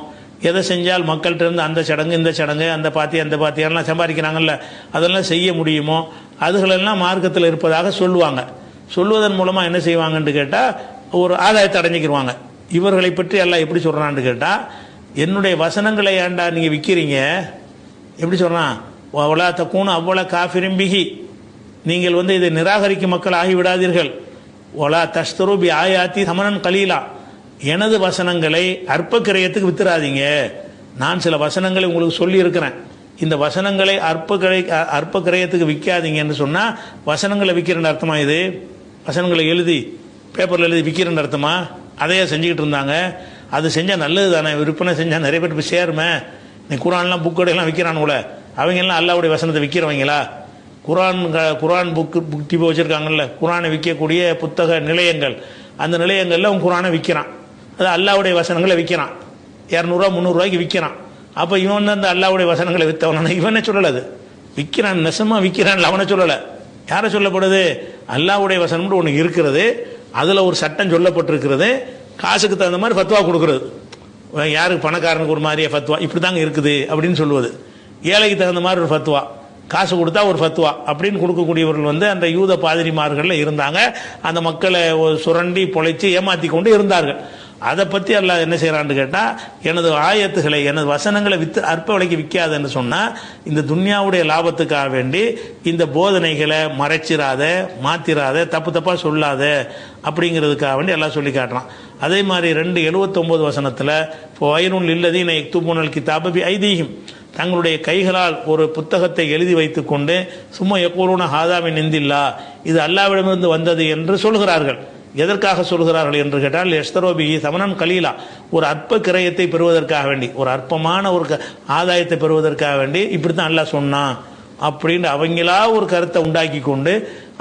எதை செஞ்சால் மக்கள்கிட்ட இருந்து அந்த சடங்கு இந்த சடங்கு அந்த பாத்தியெல்லாம் சம்பாதிக்கிறாங்கல்ல, அதெல்லாம் செய்ய முடியுமோ அதுகளெல்லாம் மார்க்கத்தில் இருப்பதாக சொல்லுவாங்க. சொல்வதன் மூலமாக என்ன செய்வாங்கன்னு கேட்டால் ஒரு ஆதாயத்தை அடைஞ்சிக்கிடுவாங்க. இவர்களை பற்றி எல்லாம் எப்படி சொல்கிறான்னு கேட்டால், என்னுடைய வசனங்களை ஏண்டா நீங்கள் விற்கிறீங்க, எப்படி சொல்கிறான், அவ்வளோ தக்கூணும் அவ்வளோ காஃபிரிம்பிகி, நீங்கள் இதை நிராகரிக்கும் மக்கள் ஆகிவிடாதீர்கள். ஒலா தஸ்தரூபி ஆயாத்தி சமணன் கலீலா, எனது வசனங்களை அற்ப கிரயத்துக்கு வித்துறாதீங்க. நான் சில வசனங்களை உங்களுக்கு சொல்லி இருக்கிறேன், இந்த வசனங்களை அற்ப கிரயத்துக்கு விற்காதீங்கன்னு சொன்னால் வசனங்களை விற்கிறேன்னு அர்த்தமா? இது வசனங்களை எழுதி பேப்பரில் எழுதி விற்கிறேன்னு அர்த்தமா? அதையே செஞ்சுக்கிட்டு இருந்தாங்க. அது செஞ்சால் நல்லது தானே, விற்பனை செஞ்சால் நிறைய பேர் போய் சேருமே. நீ குரான்லாம் புக்கோடையெல்லாம் விற்கிறானுங்கள, அவங்கெல்லாம் அல்லாவுடைய வசனத்தை விற்கிறவங்களா? குரான் புக் டிப்போ வச்சுருக்காங்கல்ல, குரானை விற்கக்கூடிய புத்தக நிலையங்கள், அந்த நிலையங்களில் அவன் குரானை விற்கிறான், அது அல்லாவுடைய வசனங்களை விற்கிறான், 200 300 விற்கிறான். அப்போ இவன் அந்த அல்லாவுடைய வசனங்களை விற்றவன இவனை சொல்லலை, அது விற்கிறான், நெசமாக விற்கிறான், அவனை சொல்லலை. யாரை சொல்லப்படுது? அல்லாவுடைய வசனம்னு ஒன்று இருக்கிறது, அதில் ஒரு சட்டம் சொல்லப்பட்டிருக்கிறது, காசுக்கு தகுந்த மாதிரி ஃபத்வா கொடுக்குறது. யாருக்கு பணக்காரனுக்கு ஒரு மாதிரியே ஃபத்வா இப்படி தாங்க இருக்குது அப்படின்னு சொல்லுவது, ஏழைக்கு தகுந்த மாதிரி ஒரு ஃபத்வா, காசு கொடுத்தா ஒரு ஃபத்வா அப்படின்னு கொடுக்கக்கூடியவர்கள் அந்த யூத பாதிரிமார்கள் இருந்தாங்க. அந்த மக்களை சுரண்டி பொழைச்சி ஏமாற்றி கொண்டு இருந்தார்கள். அதை பற்றி அல்லாஹ் என்ன செய்கிறான்னு கேட்டால், எனது ஆயத்துகளை எனது வசனங்களை விற்று அற்ப விலைக்கு விற்காதுன்னு சொன்னால், இந்த துன்யாவுடைய லாபத்துக்காக வேண்டி இந்த போதனைகளை மறைச்சிராத, மாற்றிராத, தப்பாக சொல்லாத அப்படிங்கிறதுக்காக வேண்டி எல்லாம் சொல்லி காட்டுறான். அதே மாதிரி 2:79 வசனத்தில் இப்போ வயனுள் இல்லதீன யக்துபூனல் கிதாப பி ஐதீஹிம், தங்களுடைய கைகளால் ஒரு புத்தகத்தை எழுதி வைத்துக்கொண்டு சும்மா யக்கூலூன ஹாதா மின் இந்தில்லா, இது அல்லாவிடமிருந்து வந்தது என்று சொல்கிறார்கள். எதற்காக சொல்கிறார்கள் என்று கேட்டால், எஸ்தரோபி சமணன் கலீலா, ஒரு அற்ப கிரயத்தை பெறுவதற்காக வேண்டி, ஒரு அற்பமான ஒரு ஆதாயத்தை பெறுவதற்காக வேண்டி இப்படி தான் அல்லாஹ் சொன்னான் அப்படின்னு அவங்களா ஒரு கருத்தை உண்டாக்கி கொண்டு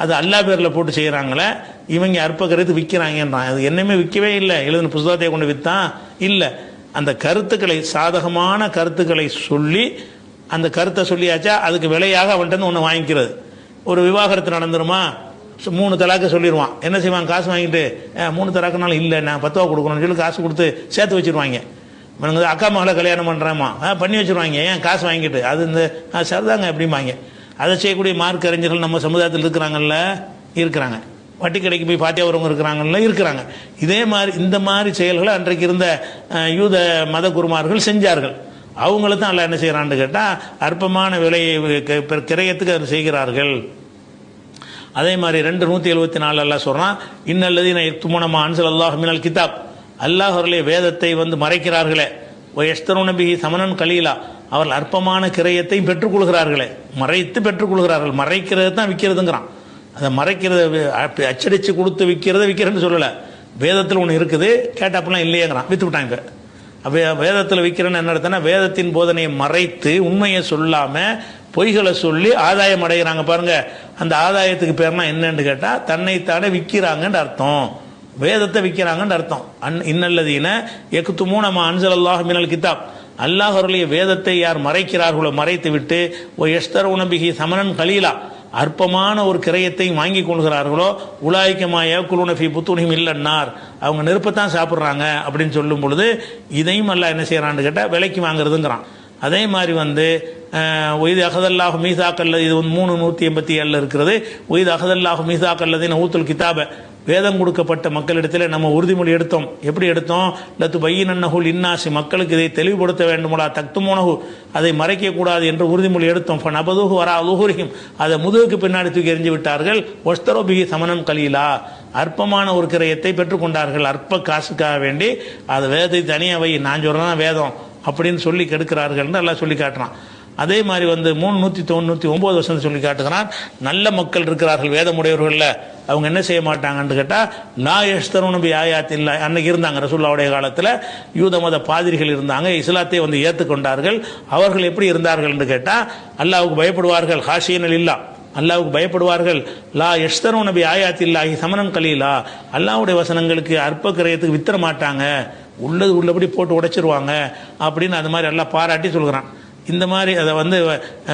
அது அல்லாஹ் பேரில் போட்டு செய்கிறாங்களே, இவங்க அற்ப கருத்து விற்கிறாங்கன்றான். அது என்னமே விற்கவே இல்லை, எழுதின புத்தகத்தை கொண்டு விற்றான் இல்லை. அந்த கருத்துக்களை, சாதகமான கருத்துக்களை சொல்லி, அந்த கருத்தை சொல்லியாச்சா அதுக்கு விலையாக அவன்கிட்ட ஒன்று வாங்கிக்கிறது. ஒரு விவாகரத்து நடந்துருமா, 3 தலாக்கு சொல்லிடுவான், என்ன செய்வான், காசு வாங்கிட்டு 3 தலாக்குனாலும் இல்லை நான் 10 ரூபா கொடுக்கணும்னு சொல்லி காசு கொடுத்து சேர்த்து வச்சிருவாங்க. அக்கா மகளை கல்யாணம் பண்ணுறாமா பண்ணி வச்சிருவாங்க, ஏன் காசு வாங்கிட்டு, அது இந்த சரிதாங்க அப்படிம்பாங்க. அதை செய்யக்கூடிய மார்க் அறிஞர்கள் நம்ம சமுதாயத்தில் இருக்கிறாங்க. வட்டி கடைக்கு போய் பாத்தியா வரவங்க இருக்கிறாங்க. இதே மாதிரி இந்த மாதிரி செயல்களை அன்றைக்கு இருந்த யூத மத குருமார்கள் செஞ்சார்கள். அவங்கள தான் எல்லாம் என்ன செய்கிறான்னு கேட்டால், அற்பமான விலையை கிரயத்துக்கு அதை செய்கிறார்கள். அதே மாதிரி 2:174 அல்லாஹ் சொல்றான், இன்னல்லதீன யக்துமூனமா அன்ஸலல்லாஹு மினல் கிதாப், அல்லாஹ் அவர்களே வேதத்தை மறைக்கிறார்களே, வயஸ்தரூன பிஹி சமணன் கலீலா, அவர்கள் அற்பமான கிரயத்தை பெற்றுக்கொள்கிறார்களே, மறைத்து பெற்றுக்கொள்கிறார்கள். மறைக்கிறது தான் விற்கிறதுங்கிறான். அதை மறைக்கிறது, அச்சடிச்சு கொடுத்து விற்கிறேன்னு சொல்லலை. வேதத்தில் ஒன்று இருக்குது, கேட்டாப்பெல்லாம் இல்லையேங்கிறான், விற்று விட்டாங்க. வேதத்தில் விற்கிறேன்னு என்ன அர்த்தம்னா, வேதத்தின் போதனையை மறைத்து உண்மையை சொல்லாமல் பொய்களை சொல்லி ஆதாயம் அடைகிறாங்க பாருங்க. அந்த ஆதாயத்துக்கு பேர்னா என்னன்னு கேட்டால், தன்னைத்தானே விற்கிறாங்கன்னு அர்த்தம், வேதத்தை விற்கிறாங்கன்னு அர்த்தம். இன்னல்லதீன யக்துமூனமா அன்ஸலல்லாஹு மினல் கிதாப், அல்லாஹ் அவர்களுடைய வேதத்தை யார் மறைக்கிறார்களோ, மறைத்து விட்டு யஸ்தரூன பிஹி சமணன் கலீலா, அற்பமான ஒரு கிரயத்தை வாங்கி கொள்கிறார்களோ, உலாய்க்கமா ஏக்குலூன ஃபீ புத்தூனிஹிம் இல்லன்னார், அவங்க நெருப்பத்தான் சாப்பிட்றாங்க அப்படின்னு சொல்லும் பொழுது இதையும் அல்லாஹ் என்ன செய்யறான்னு கேட்டால் விலைக்கு வாங்குறதுங்கிறான். அதே மாதிரி ஒய்து அகதல்லாஹு மீசாக்கல்ல, இது 387 இருக்கிறது. ஒய்து அகதல்லாஹு மீசாக்கல்லதின் ஊத்துல் கிதாப, வேதம் கொடுக்கப்பட்ட மக்களிடத்தில் நம்ம உறுதிமொழி எடுத்தோம். எப்படி எடுத்தோம்? லத்து பையினன்னஹுல் இன்னாசி, மக்களுக்கு இதை தெளிவுபடுத்த வேண்டுமோலா தக்துமோனஹு, அதை மறைக்கக்கூடாது என்று உறுதிமொழி எடுத்தோம். நபதுஹு வரா லுஹுரிஹிம், அதை முதுகுக்கு பின்னாடி தூக்கி எறிஞ்சு விட்டார்கள். ஒஸ்தரோ பிஹி சமணன் கலீலா, அற்பமான ஒரு கிரயத்தை பெற்றுக்கொண்டார்கள், அற்ப காசுக்காக வேண்டி. அது வேதத்தை தனியாக வை, நான் சொல்றேன் வேதம் அப்படின்னு சொல்லி கெடுக்கிறார்கள் எல்லாம் சொல்லி காட்டுறான். அதே மாதிரி 399 வருஷம் சொல்லி காட்டுகிறான், நல்ல மக்கள் இருக்கிறார்கள் வேதமுடையவர்கள், அவங்க என்ன செய்ய மாட்டாங்கன்னு கேட்டால், லா யஸ்தரூன பி ஆயாத்தில்லா, அன்னைக்கு இருந்தாங்க ரசூலுல்லாஹ்வுடைய காலத்தில் யூத மத பாதிரிகள் இருந்தாங்க, இஸ்லாத்தை ஏற்றுக்கொண்டார்கள். அவர்கள் எப்படி இருந்தார்கள் என்று கேட்டால், அல்லாஹ்வுக்கு பயப்படுவார்கள், ஹாஷியன் இல்லா, அல்லாஹ்வுக்கு பயப்படுவார்கள். லா யஸ்தரூன பி ஆயாத்தில்லாஹி சமணன் கலீலா, அல்லாஹ்வுடைய வசனங்களுக்கு அற்ப கிரயத்துக்கு வித்தர மாட்டாங்க, உள்ளபடி போட்டு உடைச்சிருவாங்க அப்படின்னு அது மாதிரி எல்லாம் பாராட்டி சொல்கிறான். இந்த மாதிரி அதை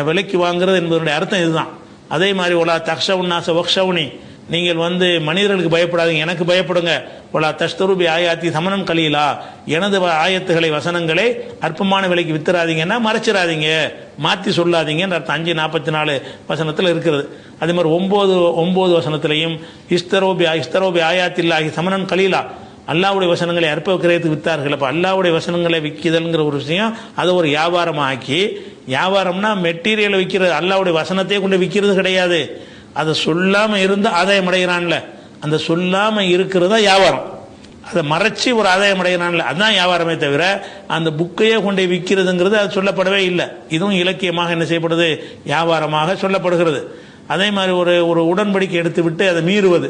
விலைக்கு வாங்குறது என்பதனுடைய அர்த்தம் இதுதான். அதே மாதிரி ஒலா தக்ஷவுன்னாச வக்ஷவுனி, நீங்கள் வந்து மனிதர்களுக்கு பயப்படாதீங்க, எனக்கு பயப்படுங்க. ஒலா தஷ்தருபி ஆயாத்தி சமணம் கலீலா, எனது ஆயத்துகளை வசனங்களை அற்பமான விலைக்கு வித்துறாதீங்கன்னா மறைச்சிடாதீங்க, மாற்றி சொல்லாதீங்கன்னு அர்த்தம். 5:44 வசனத்தில் இருக்கிறது. அதே மாதிரி 9 வசனத்திலையும் இஸ்தரோபி ஆயாத்தில்லாஹி சமணம் கலீலா, அல்லாவுடைய வசனங்களை அற்ப கிரயத்துக்கு வித்தார்கள். அப்போ அல்லாவுடைய வசனங்களை விற்கிதல்ங்கிற ஒரு விஷயம் அதை ஒரு வியாபாரமாக ஆக்கி, வியாபாரம்னா மெட்டீரியலை விற்கிறது, அல்லாவுடைய வசனத்தையே கொண்டு விற்கிறது கிடையாது. அதை சொல்லாமல் இருந்து ஆதாயம் அடைகிறான்ல, அந்த சொல்லாமல் இருக்கிறதா வியாபாரம். அதை மறைச்சி ஒரு ஆதாயம் அடைகிறான்ல, அதுதான் வியாபாரமே தவிர அந்த புக்கையே கொண்டு விற்கிறதுங்கிறது அது சொல்லப்படவே இல்லை. இதுவும் இலக்கியமாக என்ன செய்யப்படுது, வியாபாரமாக சொல்லப்படுகிறது. அதே மாதிரி ஒரு உடன்படிக்கை எடுத்து விட்டு அதை மீறுவது,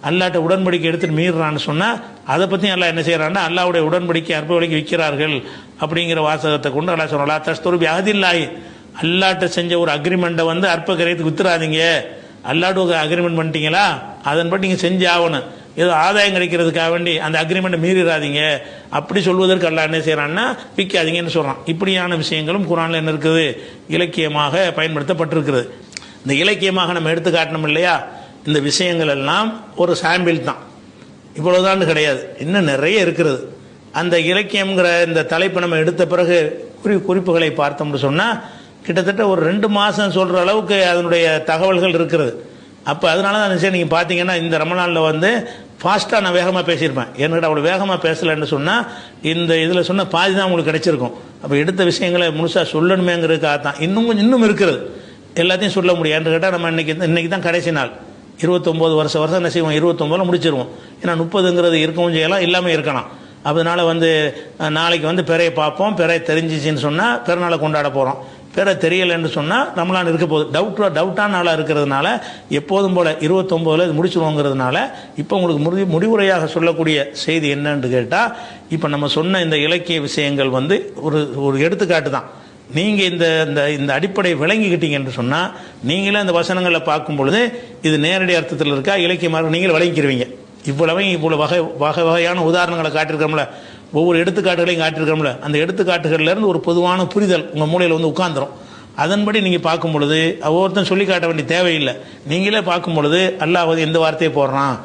அல்லாட்ட உடன்படிக்கை எடுத்துட்டு மீறுறான்னு சொன்னால் அதை பற்றி அல்லா என்ன செய்யறான்னா, அல்லாவுடைய உடன்படிக்கை அற்ப விலைக்கு விற்கிறார்கள் அப்படிங்கிற வாசகத்தை கொண்டு அல்லா சொன்னா தஸ்தூர்பி அஹதில்லாஹி, அல்லாட்ட செஞ்ச ஒரு அக்ரிமெண்ட்டை வந்து அற்ப கிரயத்துக்கு வித்துறாதீங்க. அல்லாட்டு அக்ரிமெண்ட் பண்ணிட்டீங்களா, அதன்படி நீங்கள் செஞ்சு ஆகணும். ஏதோ ஆதாயம் கிடைக்கிறதுக்காக வேண்டி அந்த அக்ரிமெண்ட்டை மீறிடாதீங்க அப்படி சொல்வதற்கு அல்லா என்ன செய்யறான்னா விற்காதீங்கன்னு சொல்றான். இப்படியான விஷயங்களும் குர்ஆன்ல என்ன இருக்குது, இலக்கியமாக பயன்படுத்தப்பட்டிருக்கிறது. இந்த இலக்கியமாக நம்ம எடுத்து காட்டணும் இல்லையா, இந்த விஷயங்கள் எல்லாம் ஒரு சாம்பிள் தான், இவ்வளவுதான் கிடையாது, இன்னும் நிறைய இருக்கிறது. அந்த இலக்கியம்ங்கிற இந்த தலைப்பை நம்ம எடுத்த பிறகு குறிப்புகளை பார்த்தோம்னு சொன்னால் கிட்டத்தட்ட ஒரு 2 மாதம் சொல்கிற அளவுக்கு அதனுடைய தகவல்கள் இருக்கிறது. அப்போ அதனால தான் விஷயம் நீங்கள் பார்த்தீங்கன்னா இந்த ரமலானில் வந்து ஃபாஸ்ட்டாக நான் வேகமாக பேசியிருப்பேன். என்கிட்ட அவ்வளோ வேகமாக பேசலைன்னு சொன்னால் இந்த இதில் சொன்ன பாதி தான் உங்களுக்கு கிடைச்சிருக்கும். அப்போ எடுத்த விஷயங்களை முழுசாக சொல்லணுமேங்கிறதுக்காக தான். இன்னும் இருக்கிறது, எல்லாத்தையும் சொல்ல முடியாதுன்னு கேட்டால் நம்ம இன்னைக்கு தான் கடைசி நாள். 29 வருஷம் என்ன செய்வோம், 29 முடிச்சிருவோம். ஏன்னா 30ங்கிறது இருக்கவும் செய்யலாம், இல்லாமல் இருக்கலாம். அதனால வந்து நாளைக்கு வந்து பிறையை பார்ப்போம், பிறை தெரிஞ்சிச்சின்னு சொன்னால் பிறநாளை கொண்டாட போகிறோம். பிறை தெரியலைன்னு சொன்னால் ரமலான் இருக்க போகுது. டவுட்டான நாளாக இருக்கிறதுனால எப்போதும் போல் 29 இது முடிச்சிருவோங்கிறதுனால இப்போ உங்களுக்கு முடிவுரையாக சொல்லக்கூடிய செய்தி என்னன்னு கேட்டால், இப்போ நம்ம சொன்ன இந்த இலக்கிய விஷயங்கள் வந்து ஒரு எடுத்துக்காட்டு தான். நீங்கள் இந்த அடிப்படை விளங்கிக்கிட்டீங்கன்னு சொன்னால் நீங்களே அந்த வசனங்களை பார்க்கும் பொழுது இது நேரடி அர்த்தத்தில் இருக்கா இலக்கியமாக நீங்கள் விளங்கிக்கிறவீங்க. இவ்வளவு வகையான உதாரணங்களை காட்டியிருக்கிறோம்ல, ஒவ்வொரு எடுத்துக்காட்டுகளையும் காட்டியிருக்கிறோம்ல, அந்த எடுத்துக்காட்டுகள்லேருந்து ஒரு பொதுவான புரிதல் உங்கள் மூளையில் வந்து உட்கார்ந்துரும். அதன்படி நீங்கள் பார்க்கும் பொழுது ஒவ்வொருத்தரும் சொல்லி காட்ட வேண்டிய தேவையில்லை. நீங்களே பார்க்கும் பொழுது அல்லாஹ் வந்து எந்த வார்த்தையை போடுறான்,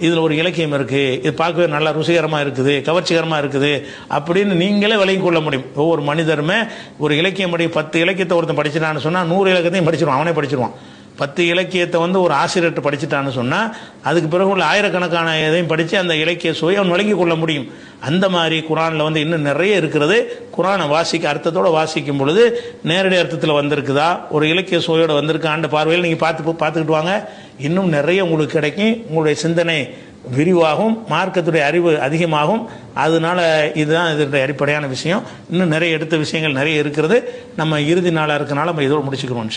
இதில் ஒரு இலக்கியம் இருக்குது, இது பார்க்கவே நல்லா ருசிகரமாக இருக்குது, கவர்ச்சிகரமாக இருக்குது அப்படின்னு நீங்களே விளங்கி கொள்ள முடியும். ஒவ்வொரு மனிதருமே ஒரு இலக்கியம் 10 இலக்கியத்தை ஒருத்தன் படிச்சிட்டான்னு சொன்னால் 100 இலக்கியத்தையும் படிச்சிருவான், அவனே படிச்சிருவான். 10 இலக்கியத்தை வந்து ஒரு ஆசிரியர்கிட்ட படிச்சுட்டான்னு சொன்னால் அதுக்கு பிறகு உள்ள ஆயிரக்கணக்கான இதையும் படித்து அந்த இலக்கிய சுவை அவன் விளங்கி கொள்ள முடியும். அந்த மாதிரி குர்ஆனில் வந்து இன்னும் நிறைய இருக்கிறது. குர்ஆனை அர்த்தத்தோடு வாசிக்கும் பொழுது நேரடி அர்த்தத்தில் வந்திருக்குதா, ஒரு இலக்கிய சுவையோடு வந்திருக்கான்ற பார்வையில் நீங்கள் பார்த்துக்கிட்டு வாங்க. இன்னும் நிறைய உங்களுக்கு கிடைக்கும். உங்களுடைய சிந்தனை விரிவாகும், மார்க்கத்துடைய அறிவு அதிகமாகும். அதனால இதுதான் இதனுடைய அடிப்படையான விஷயம். இன்னும் நிறைய எடுத்த விஷயங்கள் நிறைய இருக்கிறது. நம்ம இறுதி நாளாக இருக்கனால நம்ம இதோடு முடிச்சுக்கிறோம்.